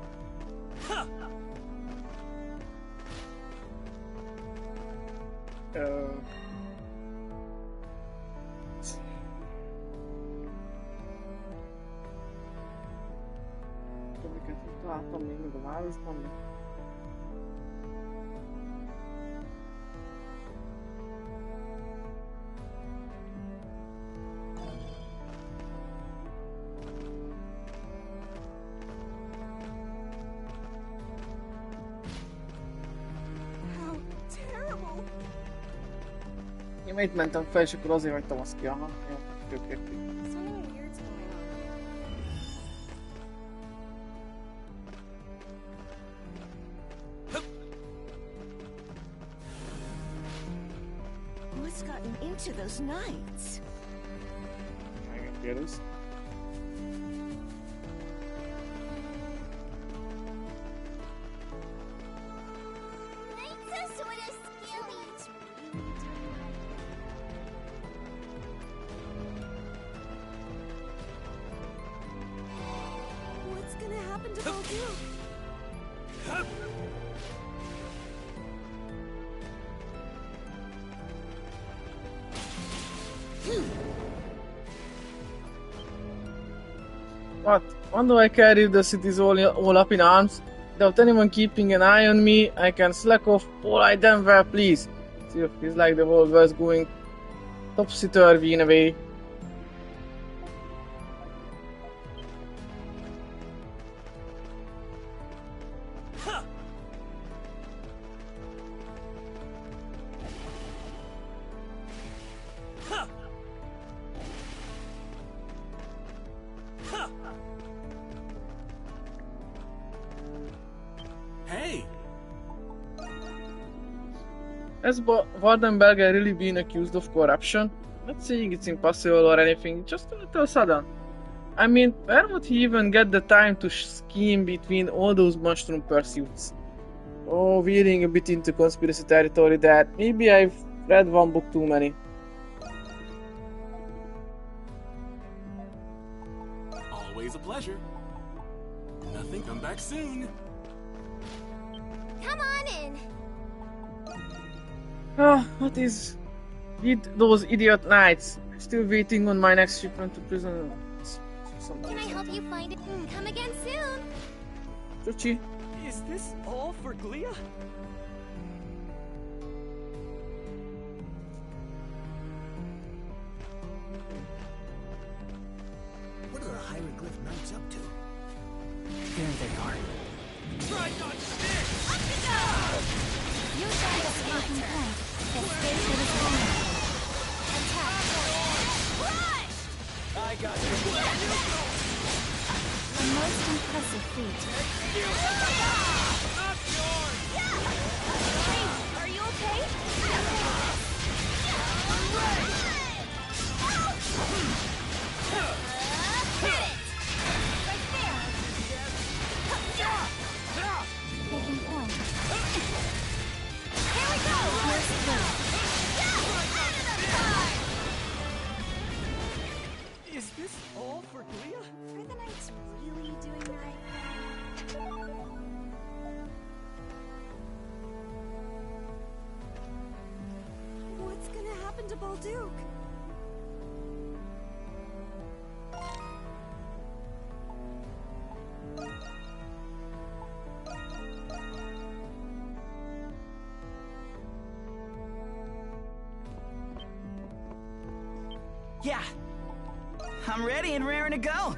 B: Amiket találtam még meg a városban. Én itt mentem fel, és akkor azért hagytam azt ki, aha. Jó, tök érti.
K: What's gotten into those knights?
B: Megkérdez. What? When do I carry the cities all up in arms? Without anyone keeping an eye on me, I can slack off all I damn well please. See, it feels like the whole world's going topsy-turvy in a way. Has Wardenberger really been accused of corruption? Not saying it's impossible or anything, just a little sudden. I mean, where would he even get the time to scheme between all those mushroom pursuits? Oh, veering a bit into conspiracy territory there. Maybe I've read one book too many.
H: Always a pleasure. Nothing. Come back soon.
E: Come on in.
B: Ah, what is with those idiot knights? Still waiting on my next shipment to prison.
E: Can I help you find it? Come again soon.
B: Chuchi.
J: Is this all for Glia?
C: What are the Hieroglyph Knights up to?
J: There they are.
C: Try not to stick!
E: You find a smoking point. Escape to the corner. Attack. Rush!
J: I got you.
E: A most impressive feat.
C: Not yours!
E: Hey, are you okay? Hit it! Right there! happened to Balduke?
J: Yeah. I'm ready and raring to go.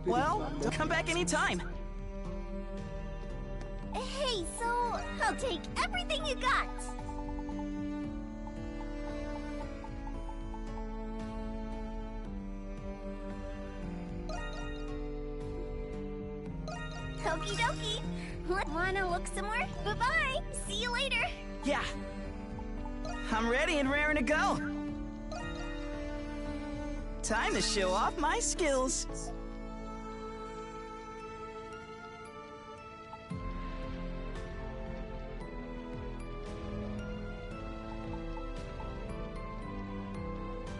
J: Well, come back anytime.
E: Hey, so I'll take everything you got. Okie dokie. Wanna look some more? Bye-bye. See you later.
J: Yeah. I'm ready and raring to go. Time to show off my skills.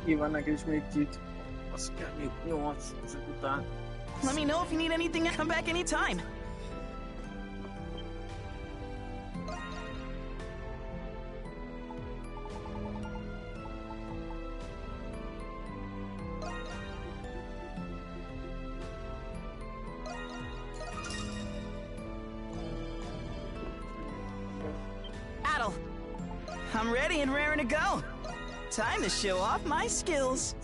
B: Nyilván neked is még két. Azt kell még 8 ezek után.
J: Let me know if you need anything and come back anytime. Adel, I'm ready and raring to go. Time to show off my skills.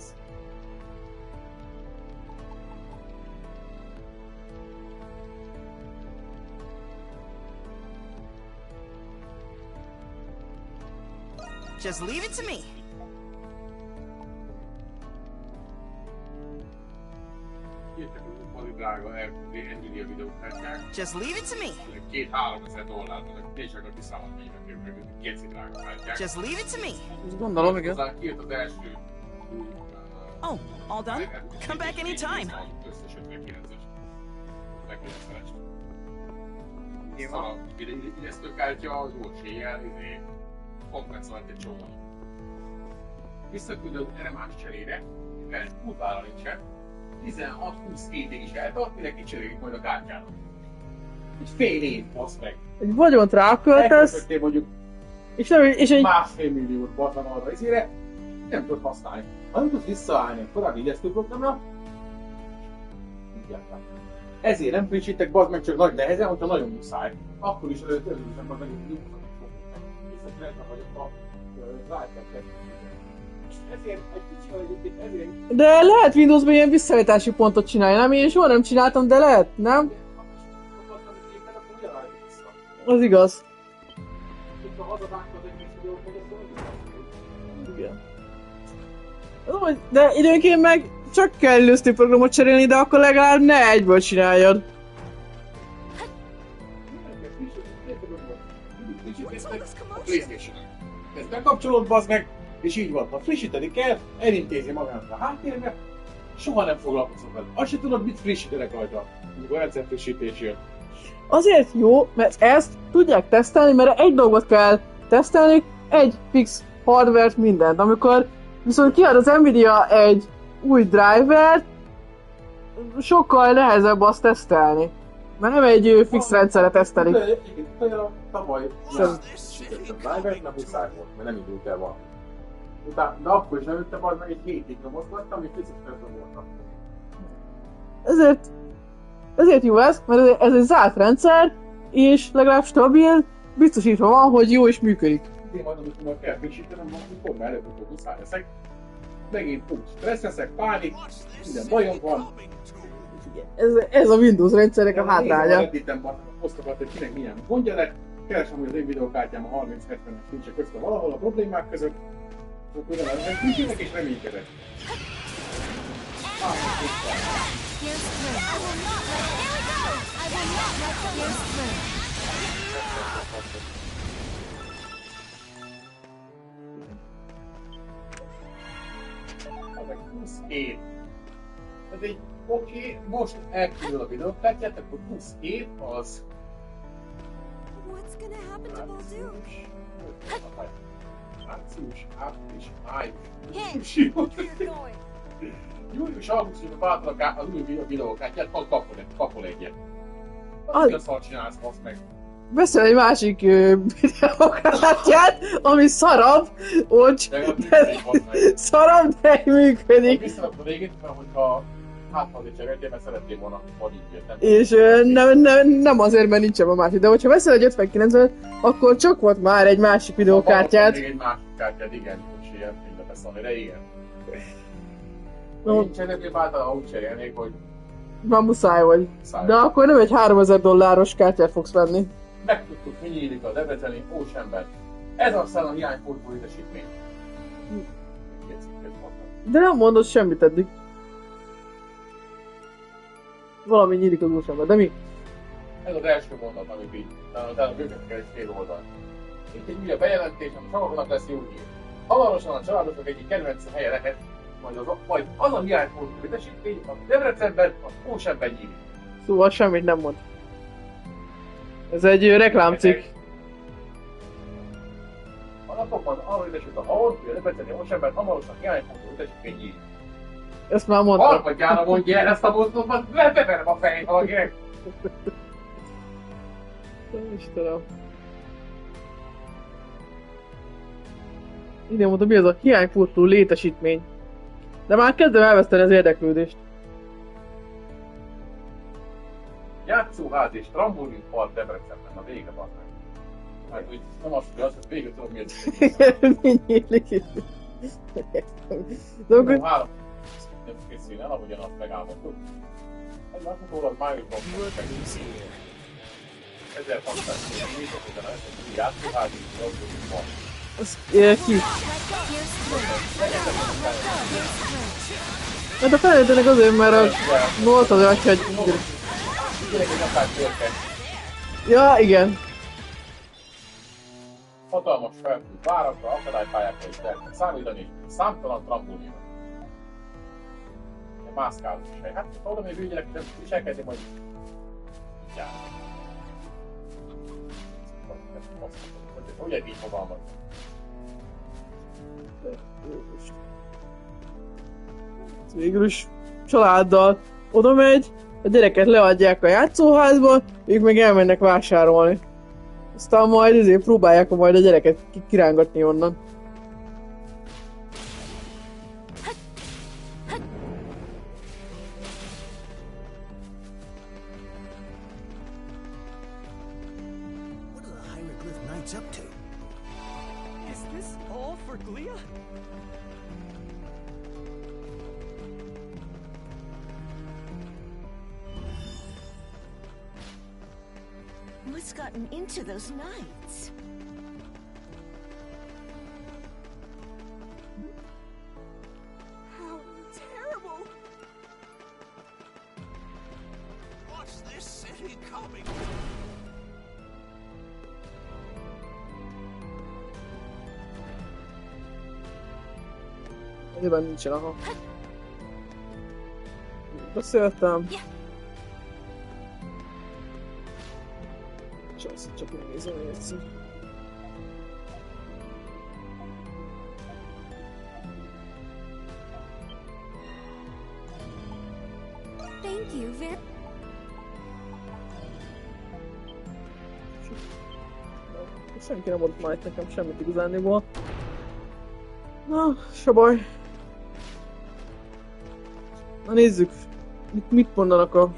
J: Just leave it to me. Just leave it to me. Just leave it to me. Oh, all done? Come back anytime.
A: Visszaküldöd RMA-s cserére, mert útvára nincsen, 16-20 évig is eltart, mire kicserélik majd a kártyának. Egy fél év, basz meg.
B: Egy vagyont ráköltesz,
A: mondjuk
B: és egy...
A: 1,5 milliót batlan arra izére, nem tudod használni. Ha nem tudsz visszaállni a korábbi ijesztőprogramra, ezért nem frissítek, bazd meg csak nagy nehezen, hogyha nagyon muszáj. Akkor is örülősen bazd meg, hogy nyugtatok meg. Visszaküldetlen vagyok a rájtettek. Ezért egy kicsi vagy ezért...
B: De lehet Windowsban ilyen visszaállítási pontot csinálni, nem? Én soha nem csináltam, de lehet, nem? Az igaz. Igen. De időnként meg csak kell illesztő programot cserélni, de akkor legalább ne egyből csináljad.
A: Ezt bekapcsolod, bazd meg, és így van. Ha frissíteni kell, elintézi magának a háttérbe, soha nem foglalkozok vele. Azt se tudod, mit frissítenek rajta, amikor a rendszer frissítés jön.
B: Azért jó, mert ezt tudják tesztelni, mert egy dolgot kell tesztelni, egy fix hardware mindent. Amikor viszont kiad az Nvidia egy új drivert, sokkal nehezebb azt tesztelni. Mert nem egy fix rendszerre tesztelik.
A: Például tavaly frissítettem drivert, nem muszáj volt, mert nem indult el valami. De akkor is előtte majd meg egy hétig nyomozgattam, és visszatöltve voltam.
B: Ezért jó ez, mert ez egy zárt rendszer, és legalább stabil, biztosítva van, hogy jó és működik.
A: Én majd amikor majd kell frissítenem, akkor már előbb-utóbb muszáj leszek. Megint stressz leszek, pánik, minden bajom van.
B: Ez a Windows rendszerek a hátránya.
A: Nézem a Redditen a posztokat, hogy kinek milyen gondja lett. Keresem, hogy az én videókártyám a 3070-es nincs közte valahol a problémák között. Akkor ugyanaz frissítek és reménykedek. Ezek 20 év. Ez egy oké, most elkülön a videókártyát, akkor 20 év az...
E: What's gonna happen to Balduke?
A: Március, április, május, július, augusztusban váltanak át az új videókártyát, akkor kapol egyet. Az igaz, ha csinálsz, azt meg.
B: veszel egy másik videókártyát, ami szarabb, hogy szarabb, de működik.
A: Visszarakod a régit, mert hogyha háthazi cseréltél, mert szeretném volna, hogy így jöttem.
B: És nem azért, mert nincsen a másik, de hogyha veszel egy 50-90, akkor csak volt már egy másik videókártyát.
A: Még egy másik kártyát, igen, és ilyen mindent beszélni, de igen. Nincs egyébként általában úgy cserélnék, hogy...
B: Már muszáj vagy. De akkor nem egy $3000 kártyát fogsz venni.
A: Megtudtuk, mi nyílik a debreceni Oceanben. Ez aztán a hiánypótló létesítmény.
B: De nem mondod semmit eddig. Valami nyílik az Oceanben, de mi?
A: Ez az első mondat, amit így, utána bőven kell egy fél oldal. Itt egy újabb bejelentés, ami sokaknak lesz jó hír. Hamarosan a családosok egyik kedvenc helye lehet, majd az a hiánypótló létesítmény, ami Debrecenben, az Oceanben nyílik.
B: Szóval semmit nem mond. Ez egy reklámcikk.
A: A napokban arról idesült a haon, hogy a Debreceni Oceanben hamarosan hiánypótló létesítmény nyílik.
B: Ezt már mondtam.
A: Harmadjára mondja el ezt a mondatot, lebeverem a fejét valakinek.
B: Istenem. Ide mondom, mi az a hiánypótló létesítmény. De már kezdem elveszteni az érdeklődést.
A: Játszóház és trambolin park Debrecenben, a vége van meg. Hát, hogy nem azt mondja, hogy végül tudom miért.
B: Mi nyílik?
A: De akkor... Három. Nem készül el, ahogyan azt megálmodtuk. Ez láthatólag májusban megkészül. 1604-ben lesz egy játszóház és trambolin park.
B: Az ki? Hát a felejtenek azért, mert volt az olyan, hogy... Ja, igen.
A: Hatalmas felfűt várakra, akadálypályákra is lehetne számítani, számtalan trambulinra. Mászkálós hely. Hát, ha oda még ügyelek, nem viselkedni, majd... Hogy egy így fogalmaz?
B: Végül is családdal oda megy, a gyereket leadják a játszóházba, ők meg elmennek vásárolni. Aztán majd ezért próbálják majd a gyereket kirángatni onnan.
C: What are the Hieroglyph Knights up to?
J: Is this all for Glia?
K: What's gotten into those knights?
J: How terrible!
C: What's this city coming?
B: Egyébként nincsen, aha. Beszéltem. Csak megnézem egyszer.
E: Thank you very...
B: Senki nem adott már itt nekem semmit igazándiból. Na, se baj. Na nézzük, mit mondanak a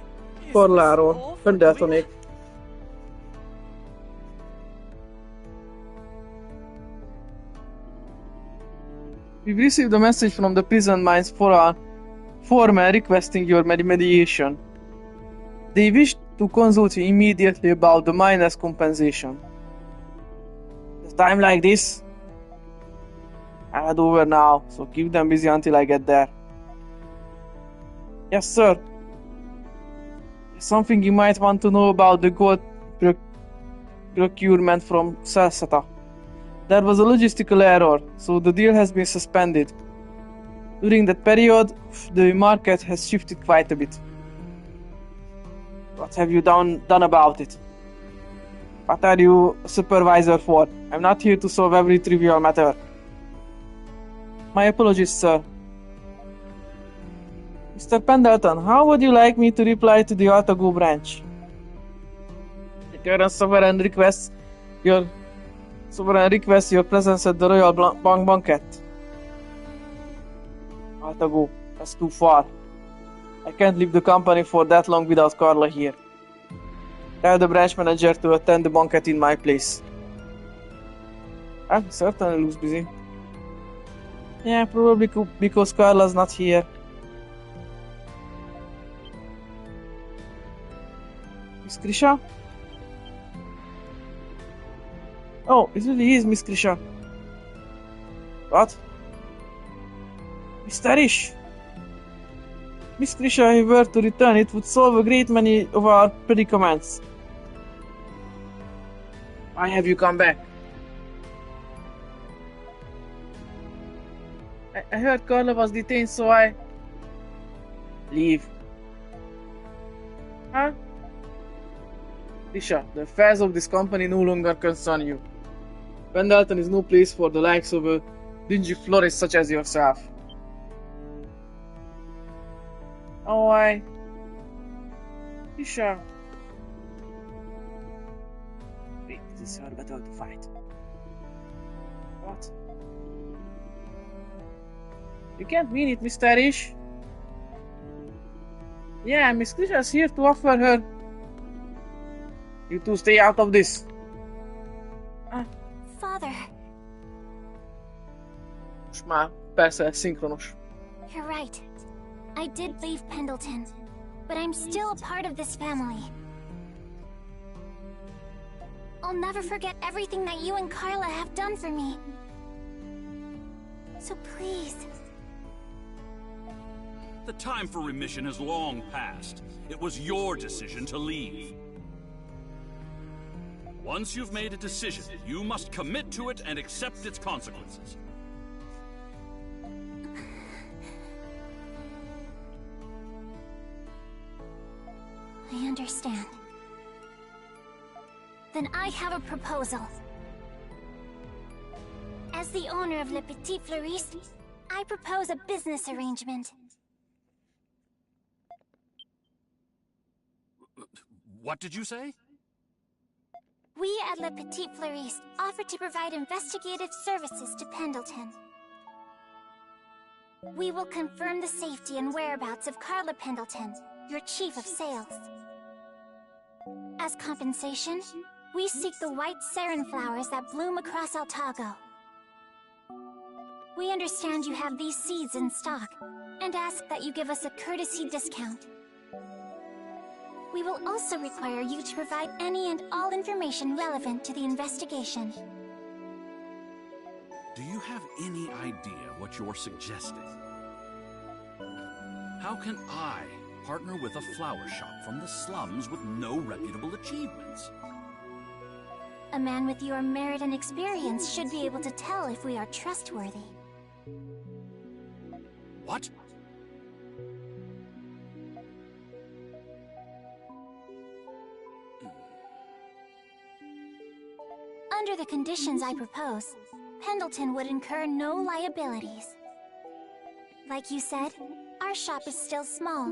B: Karláról, Pendletonék. We've received a message from the prison mines foreman requesting your mediation. They wish to consult you immediately about the miners' compensation. A time like this? I had over now, so keep them busy until I get there. Yes, sir. There's something you might want to know about the gold procurement from Salsata. There was a logistical error, so the deal has been suspended. During that period, the market has shifted quite a bit. What have you done about it? What are you a supervisor for? I'm not here to solve every trivial matter. My apologies, sir. Mr. Pendleton, how would you like me to reply to the Altago branch? Sovereign request your presence at the Royal Banquet. I have to go. That's too far. I can't leave the company for that long without Carla here. Tell the branch manager to attend the banquet in my place. Certainly looks busy. Yeah, probably because Carla's not here. Miss Grisha? Oh, it really is Miss Grisha. What? Mr. Ish! Miss Grisha, if we were to return, it would solve a great many of our predicaments. Why have you come back? I heard Carla was detained, so I... Leave. Huh? Grisha, the affairs of this company no longer concern you. Pendleton is no place for the likes of a dingy florist such as yourself. Oh, I... Grisha... Wait, this is her battle to fight. What? You can't mean it, Mr. Ish. Yeah, Miss Grisha's here to offer her... You two stay out of this.
E: Father.
B: Most már persze szinkronos.
E: You're right. I did leave Pendleton, but I'm still a part of this family. I'll never forget everything that you and Carla have done for me. So please...
L: The time for remission has long passed. It was your decision to leave. Once you've made a decision, you must commit to it and accept its consequences.
E: I understand. Then I have a proposal. As the owner of Le Petit Fleuriste, I propose a business arrangement.
L: What did you say?
E: We at Le Petit Fleuriste offer to provide investigative services to Pendleton. We will confirm the safety and whereabouts of Carla Pendleton, your chief of sales. As compensation, we seek the white sarin flowers that bloom across Altago. We understand you have these seeds in stock, and ask that you give us a courtesy discount. We will also require you to provide any and all information relevant to the investigation.
L: Do you have any idea what you're suggesting? How can I partner with a flower shop from the slums with no reputable achievements?
E: A man with your merit and experience should be able to tell if we are trustworthy.
L: What?
E: Under the conditions I propose, Pendleton would incur no liabilities. Like you said, our shop is still small.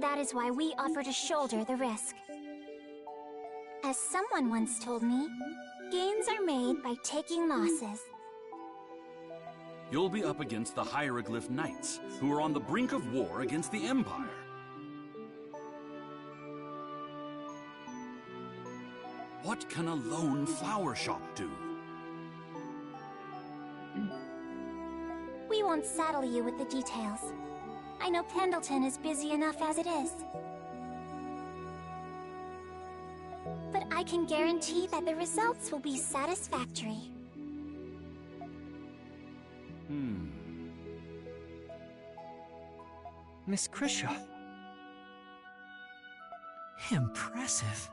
E: That is why we offer to shoulder the risk. As someone once told me, gains are made by taking losses.
L: You'll be up against the Hieroglyph Knights, who are on the brink of war against the Empire. What can a lone flower shop do?
E: We won't saddle you with the details. I know Pendleton is busy enough as it is. But I can guarantee that the results will be satisfactory.
M: Miss Grisha. Impressive.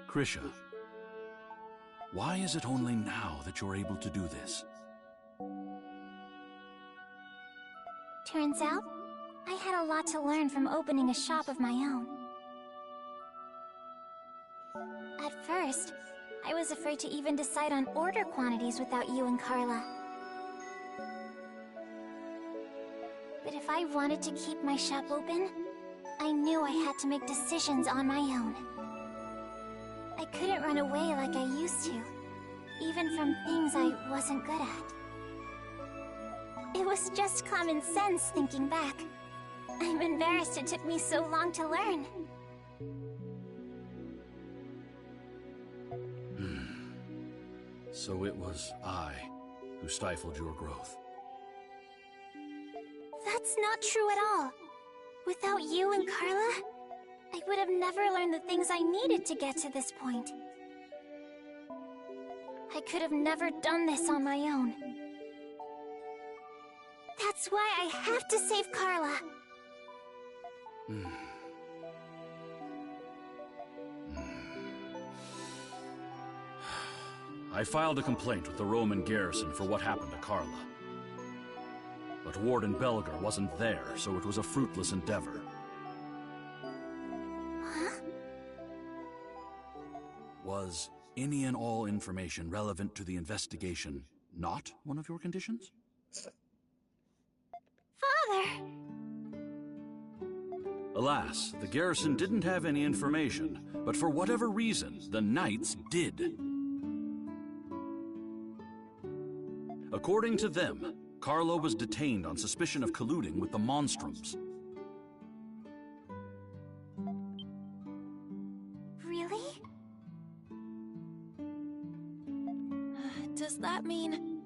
L: Grisha, why is it only now that you're able to do this?
E: Turns out, I had a lot to learn from opening a shop of my own. At first, I was afraid to even decide on order quantities without you and Carla. But if I wanted to keep my shop open, I knew I had to make decisions on my own. I couldn't run away like I used to, even from things I wasn't good at. It was just common sense thinking back. I'm embarrassed it took me so long to learn.
L: So it was I who stifled your growth.
E: That's not true at all. Without you and Carla, I would have never learned the things I needed to get to this point. I could have never done this on my own. That's why I have to save Carla.
L: I filed a complaint with the Roman garrison for what happened to Carla. But Warden Belger wasn't there, so it was a fruitless endeavor.
E: Huh?
L: Was any and all information relevant to the investigation not one of your conditions?
E: Father!
L: Alas, the garrison didn't have any information, but for whatever reason, the Knights did. According to them, Carla was detained on suspicion of colluding with the Monstroms.
E: Really? Does that mean...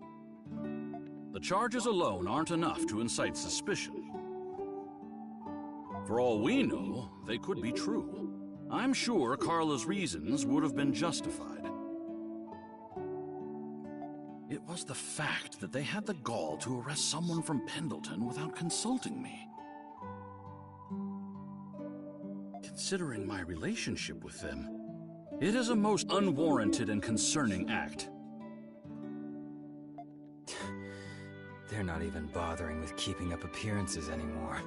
L: The charges alone aren't enough to incite suspicion. For all we know, they could be true. I'm sure Carla's reasons would have been justified. It was the fact that they had the gall to arrest someone from Pendleton without consulting me. Considering my relationship with them, it is a most unwarranted and concerning act.
N: They're not even bothering with keeping up appearances anymore.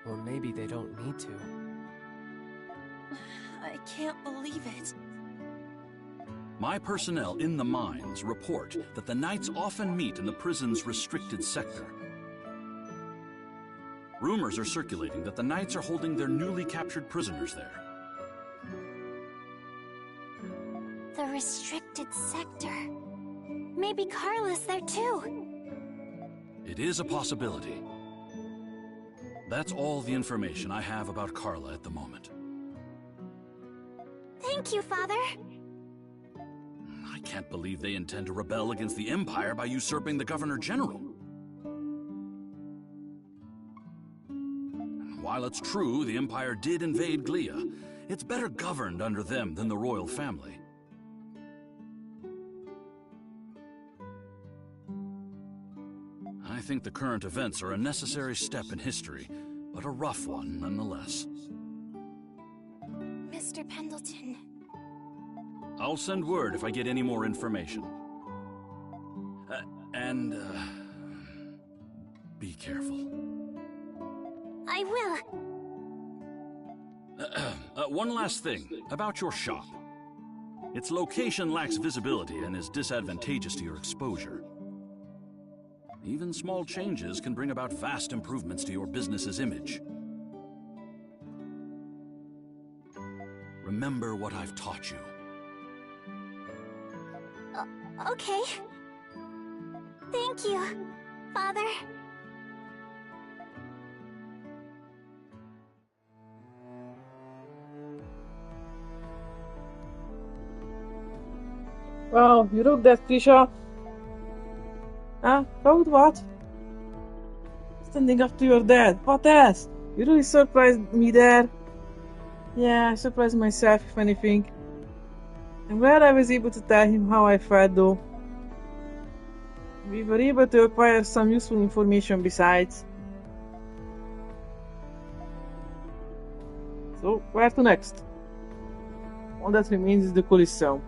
O: Or maybe they don't need to.
E: I can't believe it.
L: My personnel in the mines report that the Knights often meet in the prison's restricted sector. Rumors are circulating that the Knights are holding their newly captured prisoners there.
E: The restricted sector. Maybe Carla's there too.
L: It is a possibility. That's all the information I have about Carla at the moment.
E: Thank you, Father.
L: I can't believe they intend to rebel against the Empire by usurping the Governor General. And while it's true the Empire did invade Glia, it's better governed under them than the royal family. I think the current events are a necessary step in history, but a rough one nonetheless.
E: Mr. Pendleton.
L: I'll send word if I get any more information. Be careful.
E: I will.
L: One last thing about your shop. Its location lacks visibility and is disadvantageous to your exposure. Even small changes can bring about vast improvements to your business's image. Remember what I've taught you.
E: Okay. Thank you, Father.
B: Wow, you look that, Krisha. Huh? Proud what? Standing up to your dad. What else? You really surprised me there. Yeah, I surprised myself, if anything. I'm glad I was able to tell him how I felt, though. We were able to acquire some useful information besides. So, where to next? All that remains is the Colosseum.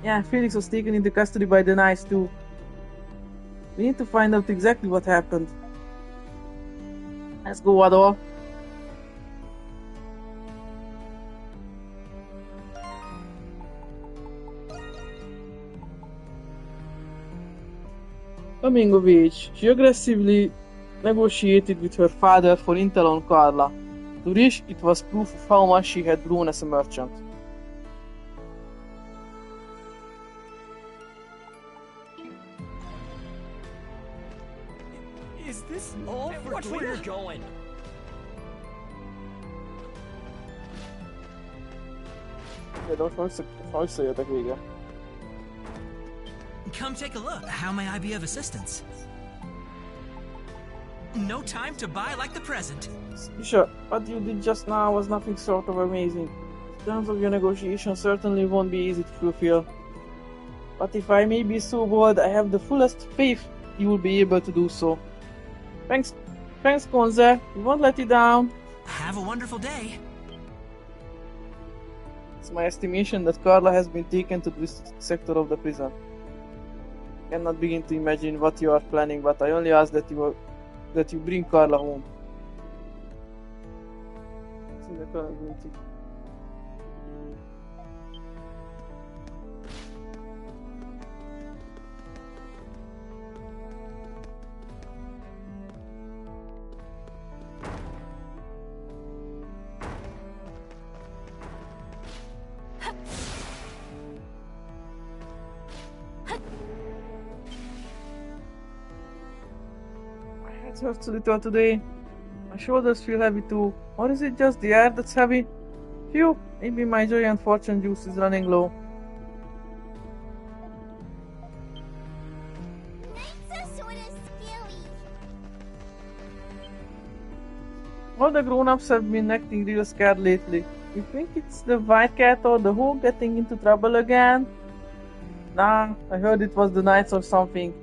B: Yeah, Felix was taken into custody by the Knights too. We need to find out exactly what happened. Let's go, Adol. Coming of age. She aggressively negotiated with her father for intel on Carla. To Rish, it was proof of how much she had grown as a merchant.
M: Is this all for
P: Watch where you're going.
B: De most visszajöttek végre.
M: Come take a look. How may I be of assistance? No time to buy like the present.
B: Sure, what you did just now was nothing short of amazing. The terms of your negotiation certainly won't be easy to fulfill. But if I may be so bold, I have the fullest faith you will be able to do so. Thanks, Konze. We won't let you down.
M: Have a wonderful day.
B: It's my estimation that Carla has been taken to this sector of the prison. I cannot begin to imagine what you are planning, but I only ask that you bring Carla home. It hurts a little today. My shoulders feel heavy too. Or is it just the air that's heavy? Phew, maybe my joy and fortune juice is running low. All the grown-ups have been acting real scared lately. You think it's the white cat or the hawk getting into trouble again? Nah, I heard it was the knights or something.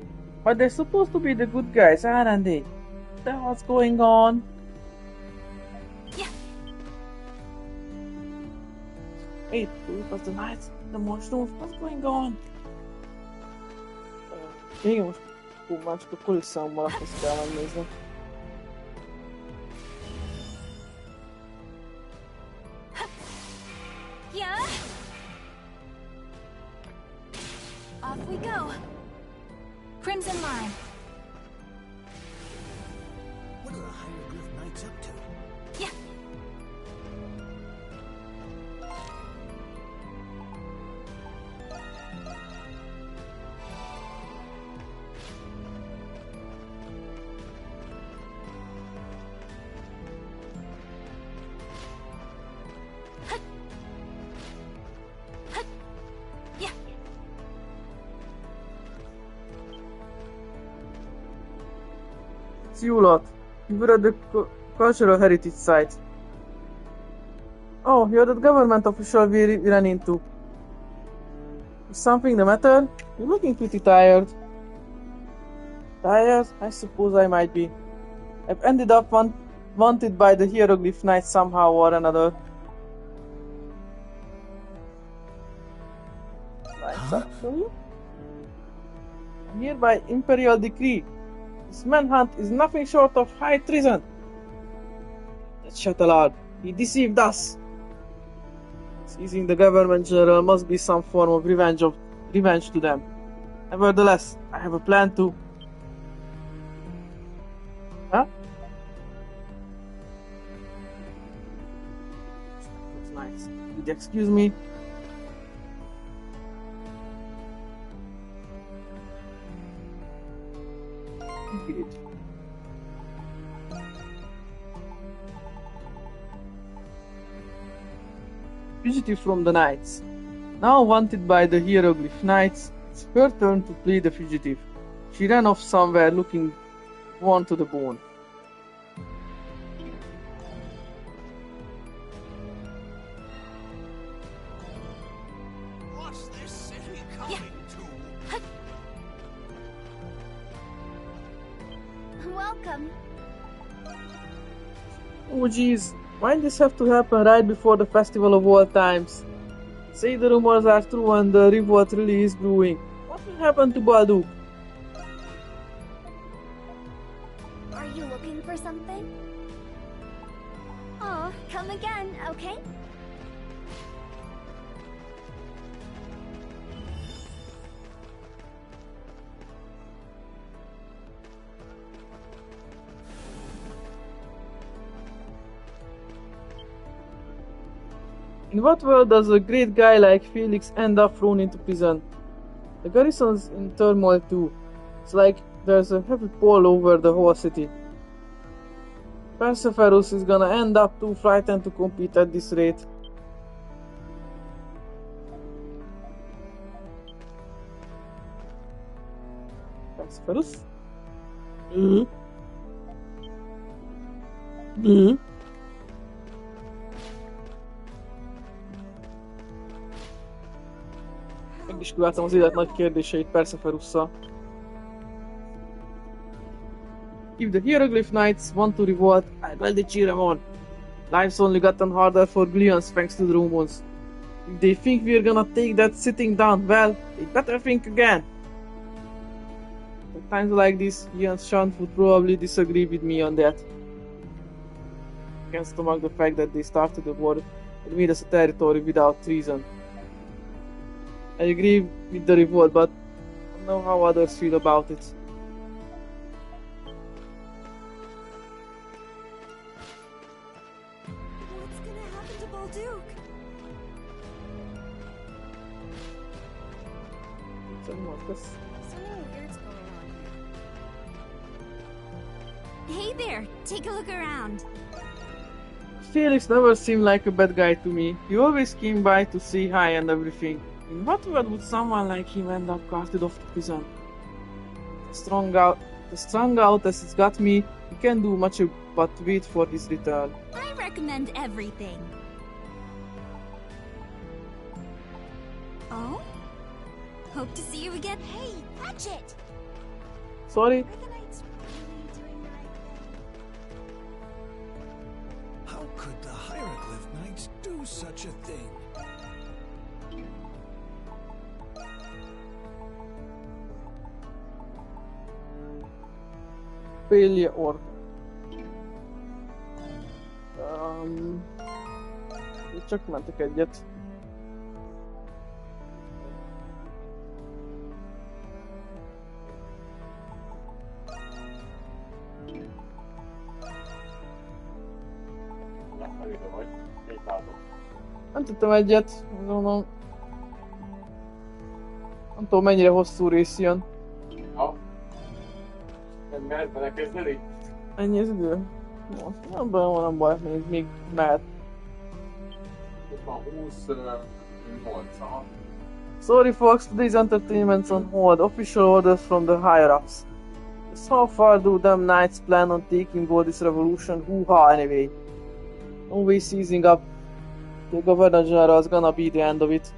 B: But they're supposed to be the good guys, aren't they? What the hell's going on?
D: Yeah.
B: Wait, it was the knights, the mushrooms, what's going on? Igen, most már csak a kulisszában azt kell megnézni.
D: Yeah. Off we go. Crimson Line.
C: What are the Hieroglyph Knights up to?
D: Yeah.
B: It's you lot. You were at the cultural heritage site. Oh, you're that government official we ran into. Is something the matter? You're looking pretty tired. Tired? I suppose I might be. I've ended up wanted by the Hieroglyph Knights somehow or another. Knights, actually? Hereby Imperial Decree. This manhunt is nothing short of high treason. That Chatelard, he deceived us. Seizing the government general must be some form of revenge to them. Nevertheless, I have a plan to... Huh? That's nice. Would you excuse me? Good. Fugitive from the Knights. Now wanted by the Hieroglyph Knights, it's her turn to play the fugitive. She ran off somewhere looking worn to the bone.
C: What's this city coming to?
E: Welcome.
B: Oh jeez, why'd this have to happen right before the festival of all times? Say the rumors are true and the revolt really is brewing. What will happen to Balduq?
E: Are you looking for something? Oh, come again, okay?
B: In what world does a great guy like Felix end up thrown into prison? The garrison's in turmoil too. It's like there's a heavy pall over the whole city. Perseverus is gonna end up too frightened to compete at this rate. Perseverus? Meg is kiváltam az élet nagy kérdéseit Perseverusszal. If the Hieroglyph Knights want to revolt, I'll gladly cheer them on. Life's only gotten harder for Gleons thanks to the Romans. If they think we're gonna take that sitting down, well, they better think again. At times like this, Ian Shunt would probably disagree with me on that. I can't stomach the fact that they started the war and made us a territory without treason. I agree with the revolt, but I don't know how others feel about it.
K: What's gonna happen to Bolduc?
E: Something weird's going on. Hey there, take a look around.
B: Felix never seemed like a bad guy to me. He always came by to say hi and everything. In what world would someone like him end up carted off to prison? Strung out as it's got me, he can't do much but wait for his return.
E: I recommend everything. Oh? Hope to see you again. Hey, watch it!
B: Sorry?
C: How could the Hieroglyph Knights do such a thing?
B: Failure order. Csak mentek egyet. Nem tudtam egyet, gondolom. Nem tudom mennyire hosszú rész jön.
A: Ja. Nem mehet belekezdeni?
B: Ennyi az idő? Nem baj, még mehet.
A: Itt van 28, aha.
B: Sorry folks, today's entertainment's on hold. Official orders from the higher-ups. So how far do them knights plan on taking all this revolution? Hoo-ha anyway. No way seizing up the Governor General is gonna be the end of it.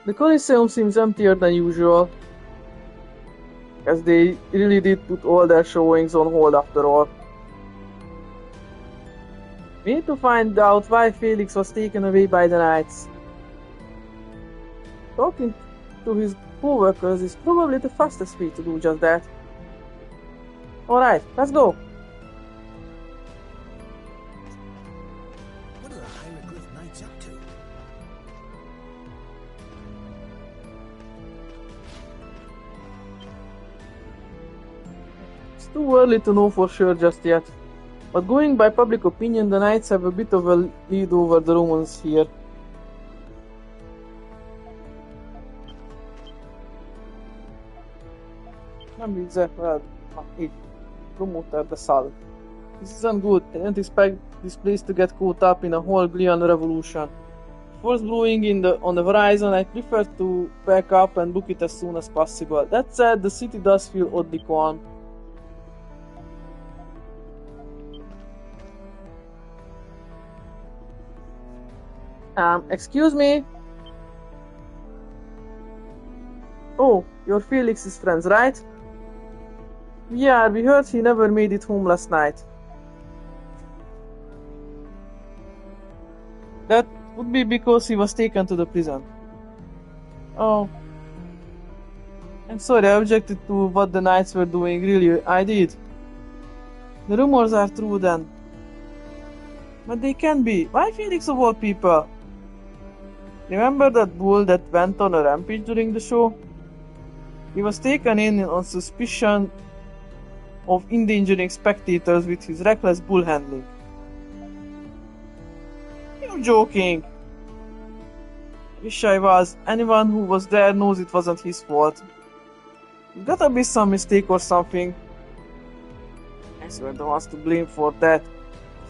B: The Colosseum seems emptier than usual, as they really did put all their showings on hold after all. We need to find out why Felix was taken away by the knights. Talking to his co-workers is probably the fastest way to do just that. Alright, let's go!
C: What are the Hieroglyph Knights up to?
B: It's too early to know for sure just yet, but going by public opinion, the knights have a bit of a lead over the Romans here. Nem vicce, well, így, promoter the Sal. This isn't good. I don't expect this place to get caught up in a whole Gleon revolution. Force brewing on the horizon, I prefer to pack up and book it as soon as possible. That said, the city does feel oddly calm. Excuse me? Oh, you're Felix's friends, right? Yeah, we heard he never made it home last night. That would be because he was taken to the prison. Oh. I'm sorry, I objected to what the knights were doing, really, I did. The rumors are true then. But they can't be. Why Felix of all people? Remember that bull that went on a rampage during the show? He was taken in on suspicion of endangering spectators with his reckless bull handling. You're joking! Wish I was. Anyone who was there knows it wasn't his fault. There's gotta be some mistake or something. I swear the ones to blame for that.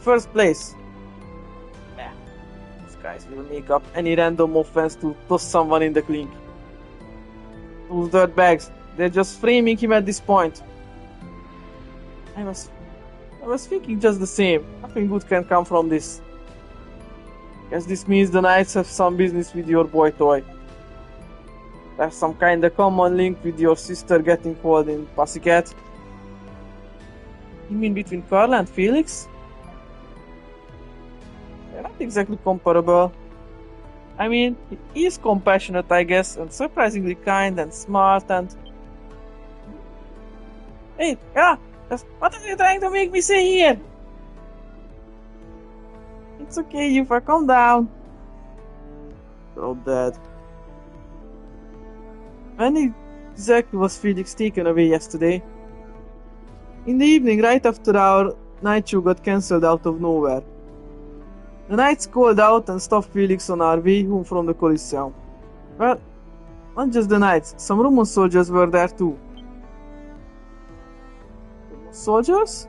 B: First place. Yeah. These guys will make up any random offense to toss someone in the clink. Those dirtbags, they're just framing him at this point. I was thinking just the same. Nothing good can come from this. Guess this means the Knights have some business with your boy toy. There's some kinda common link with your sister getting called in Pussycat. You mean between Carl and Felix? They're not exactly comparable. I mean, he is compassionate, I guess, and surprisingly kind and smart and... Hey, yeah! What are you trying to make me say here? It's okay, Yuffie, calm down. Oh, Dad. When exactly was Felix taken away yesterday? In the evening, right after our night show got cancelled out of nowhere. The Knights called out and stopped Felix on our way home from the Coliseum. Well, not just the Knights, some Roman soldiers were there too. Soldiers?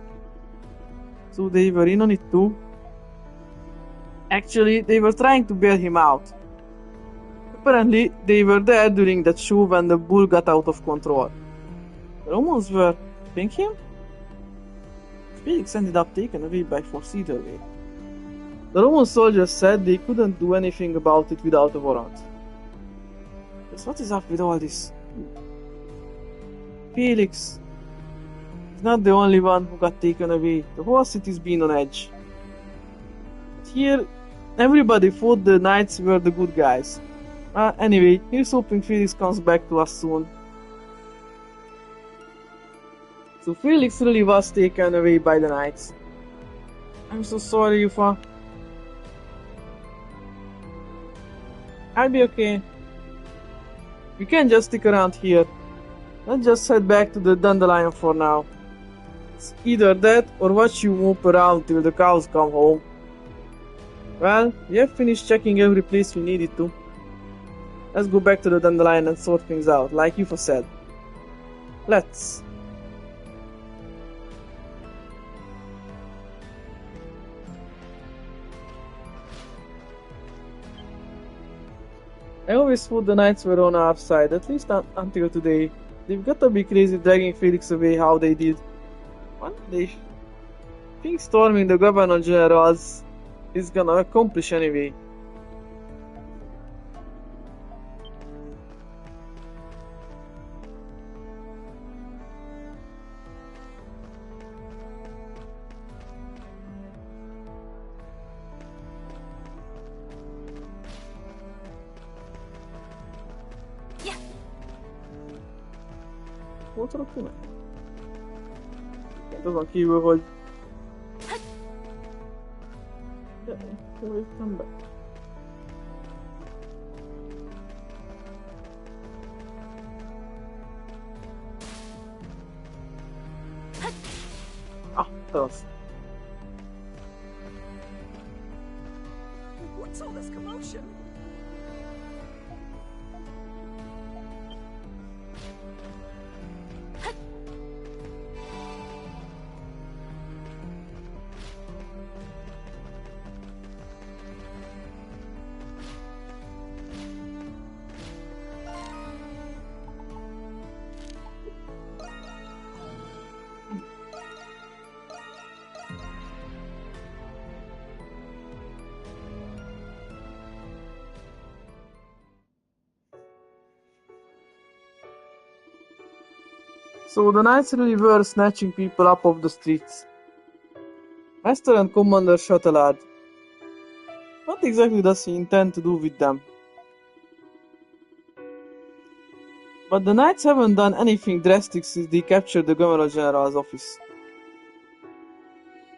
B: So they were in on it too? Actually, they were trying to bail him out. Apparently, they were there during that show when the bull got out of control. The Romans were helping him? Felix ended up taken away by force either way. The Roman soldiers said they couldn't do anything about it without a warrant. But what is up with all this? Felix is not the only one who got taken away. The whole city's been on edge. But here, everybody thought the Knights were the good guys. Anyway, here's hoping Felix comes back to us soon. So Felix really was taken away by the Knights. I'm so sorry, Yuffie. I'll be okay. We can't just stick around here. Let's just head back to the Dandelion for now. It's either that or watch you mope around till the cows come home. Well, we have finished checking every place we needed to. Let's go back to the Dandelion and sort things out, like Yuffie said. Let's. I always thought the Knights were on our side, at least until today. They've got to be crazy dragging Felix away how they did. One day, I think storming the Governor General's is gonna accomplish anyway. Voltanak ki meg? Azon kívül, hogy... Hol jöttem be? Ah, te az.
K: What's all this commotion?
B: So the Knights really were snatching people up off the streets. Master and Commander Chatelard. What exactly does he intend to do with them? But the Knights haven't done anything drastic since they captured the Governor General's office.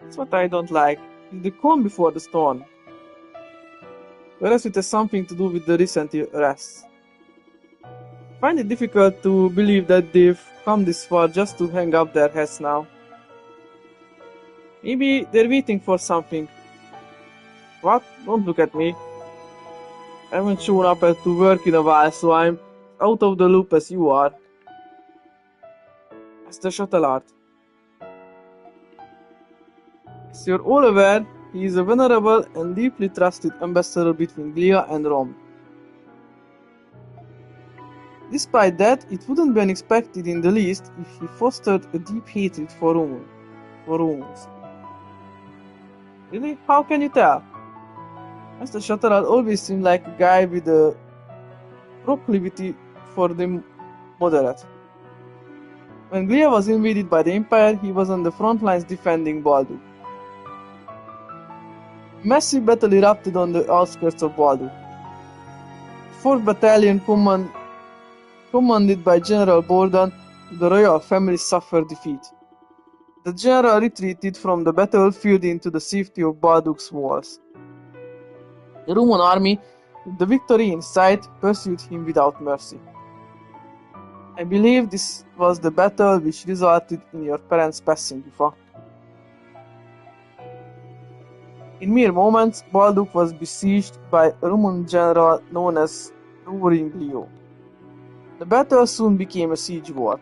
B: That's what I don't like. It's the calm before the storm. whereas it has something to do with the recent arrests. I find it difficult to believe that they've come this far just to hang up their heads now. Maybe they're waiting for something. What? Don't look at me. I haven't shown up to work in a while, so I'm out of the loop as you are. Mr. Shuttleheart. As you're all aware, he is a venerable and deeply trusted ambassador between Glia and Rome. Despite that, it wouldn't be unexpected in the least if he fostered a deep hatred for Romans. Really? How can you tell? Mr. Shuttleheart always seemed like a guy with a proclivity for the moderate. When Glia was invaded by the Empire, he was on the front lines defending Baldur. A massive battle erupted on the outskirts of Baldur. The 4th Battalion, commanded by General Borden, the royal family suffered defeat. The general retreated from the battlefield into the safety of Baldur's walls. The Roman army, with the victory in sight, pursued him without mercy. I believe this was the battle which resulted in your parents passing, Yufa. In mere moments, Baldur was besieged by a Roman general known as Roaring Leo. The battle soon became a siege war.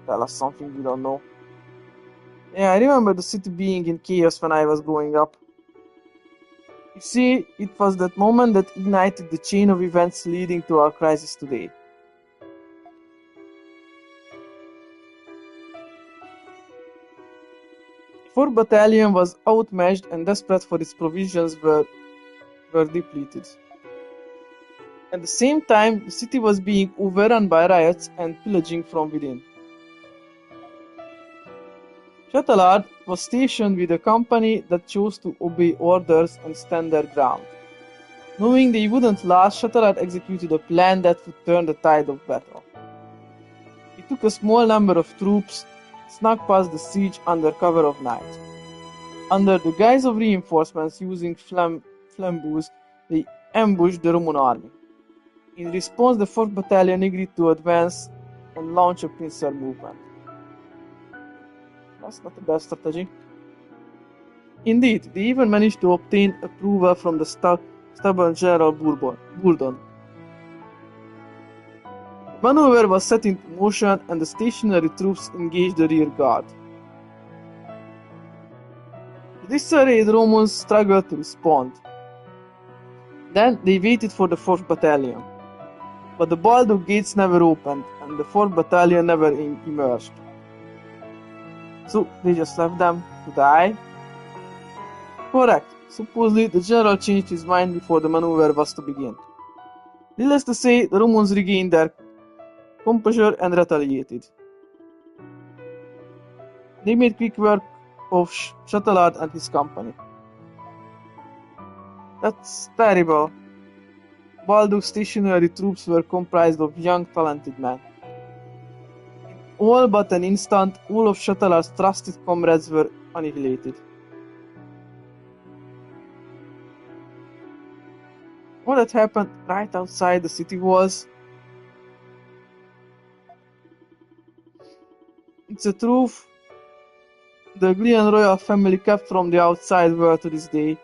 B: Tell us something we don't know. Yeah, I remember the city being in chaos when I was growing up. You see, it was that moment that ignited the chain of events leading to our crisis today. The 4th Battalion was outmatched and desperate for its provisions were depleted. At the same time, the city was being overrun by riots and pillaging from within. Shuttleheart was stationed with a company that chose to obey orders and stand their ground. Knowing they wouldn't last, Shuttleheart executed a plan that would turn the tide of battle. He took a small number of troops, snuck past the siege under cover of night. Under the guise of reinforcements using flambeaux, they ambushed the Roman army. In response, the 4th Battalion agreed to advance and launch a pincer movement. That's not a bad strategy. Indeed, they even managed to obtain approval from the stubborn General Burdon. The maneuver was set into motion and the stationary troops engaged the rear guard. The disarrayed Romans struggled to respond. Then they waited for the 4th Battalion. But the Baldur gates never opened and the 4th Battalion never emerged. So they just left them to die? Correct. Supposedly the general changed his mind before the maneuver was to begin. Needless to say, the Romans regained their composure and retaliated. They made quick work of Shuttleheart and his company. That's terrible. Baldur's stationary troops were comprised of young, talented men. In all but an instant, all of Shuttleheart's trusted comrades were annihilated. All that happened right outside the city walls. It's a truth the Glian royal family kept from the outside world to this day.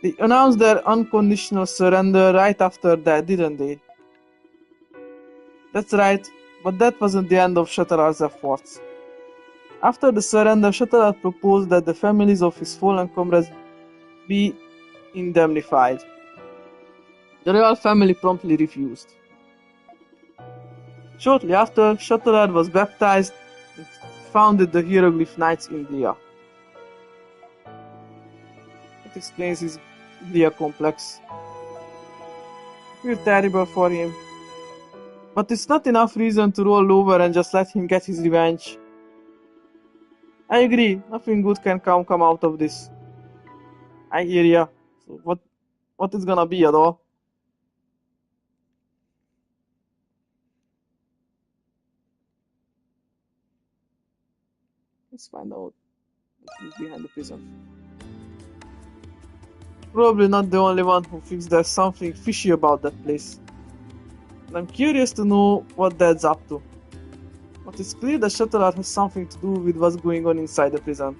B: They announced their unconditional surrender right after that, didn't they? That's right, but that wasn't the end of Shuttleheart's efforts. After the surrender, Shuttleheart proposed that the families of his fallen comrades be indemnified. The royal family promptly refused. Shortly after, Shuttleheart was baptized and founded the Hieroglyph Knights in Glia. It explains his Glia complex. Feel terrible for him. But it's not enough reason to roll over and just let him get his revenge. I agree, nothing good can come out of this. I hear ya. So what is gonna be at all? Let's find out. behind the prison. Probably not the only one who thinks there's something fishy about that place. And I'm curious to know what that's up to. But it's clear that Shuttleheart has something to do with what's going on inside the prison.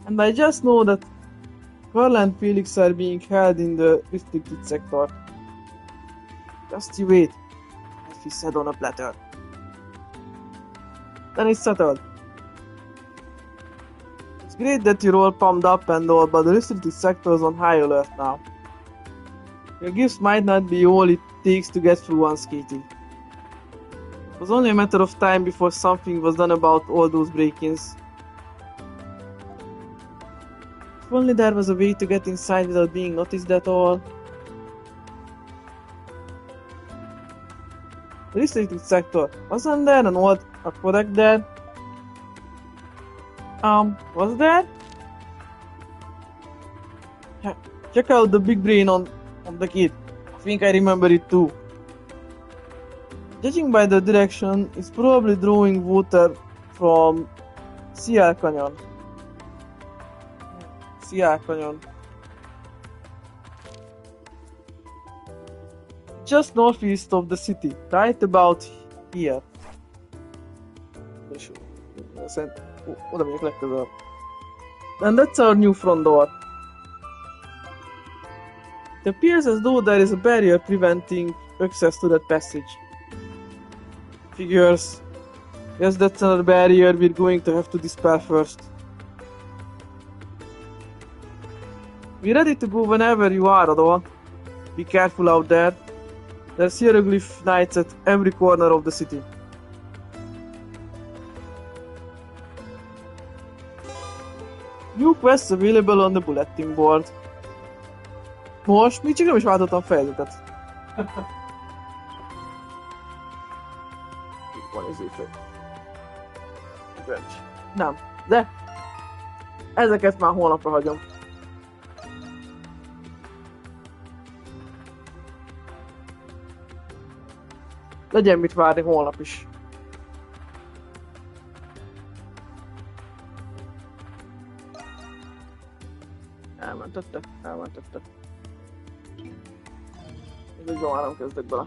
B: And I just know that Carl and Felix are being held in the restricted sector. Just you wait, as he said on a platter. Then it's settled. It's great that you're all pumped up and all, but the restricted sector is on high alert now. Your gifts might not be all it takes to get through unscathed. It was only a matter of time before something was done about all those break-ins. If only there was a way to get inside without being noticed at all. The restricted sector. Wasn't there an old aqueduct there? Was there? Check out the big brain on the kid. I think I remember it too. Judging by the direction, it's probably drawing water from Ciar Canyon. Ciar Canyon. Just northeast of the city, right about here. Oda megyek legközelebb. And that's our new front door. It appears as though there is a barrier preventing access to that passage. Figures. Guess that's another barrier we're going to have to dispel first. Be ready to go whenever you are, Odo. Be careful out there. There's hieroglyph knights at every corner of the city. New quests available on the bulletin board. Most? Még csak nem is váltottam fejezetet. Itt van izéfő. Nem, de ezeket már holnapra hagyom. Legyen mit várni holnap is. Elmentette. Még egy már nem kezdek bele.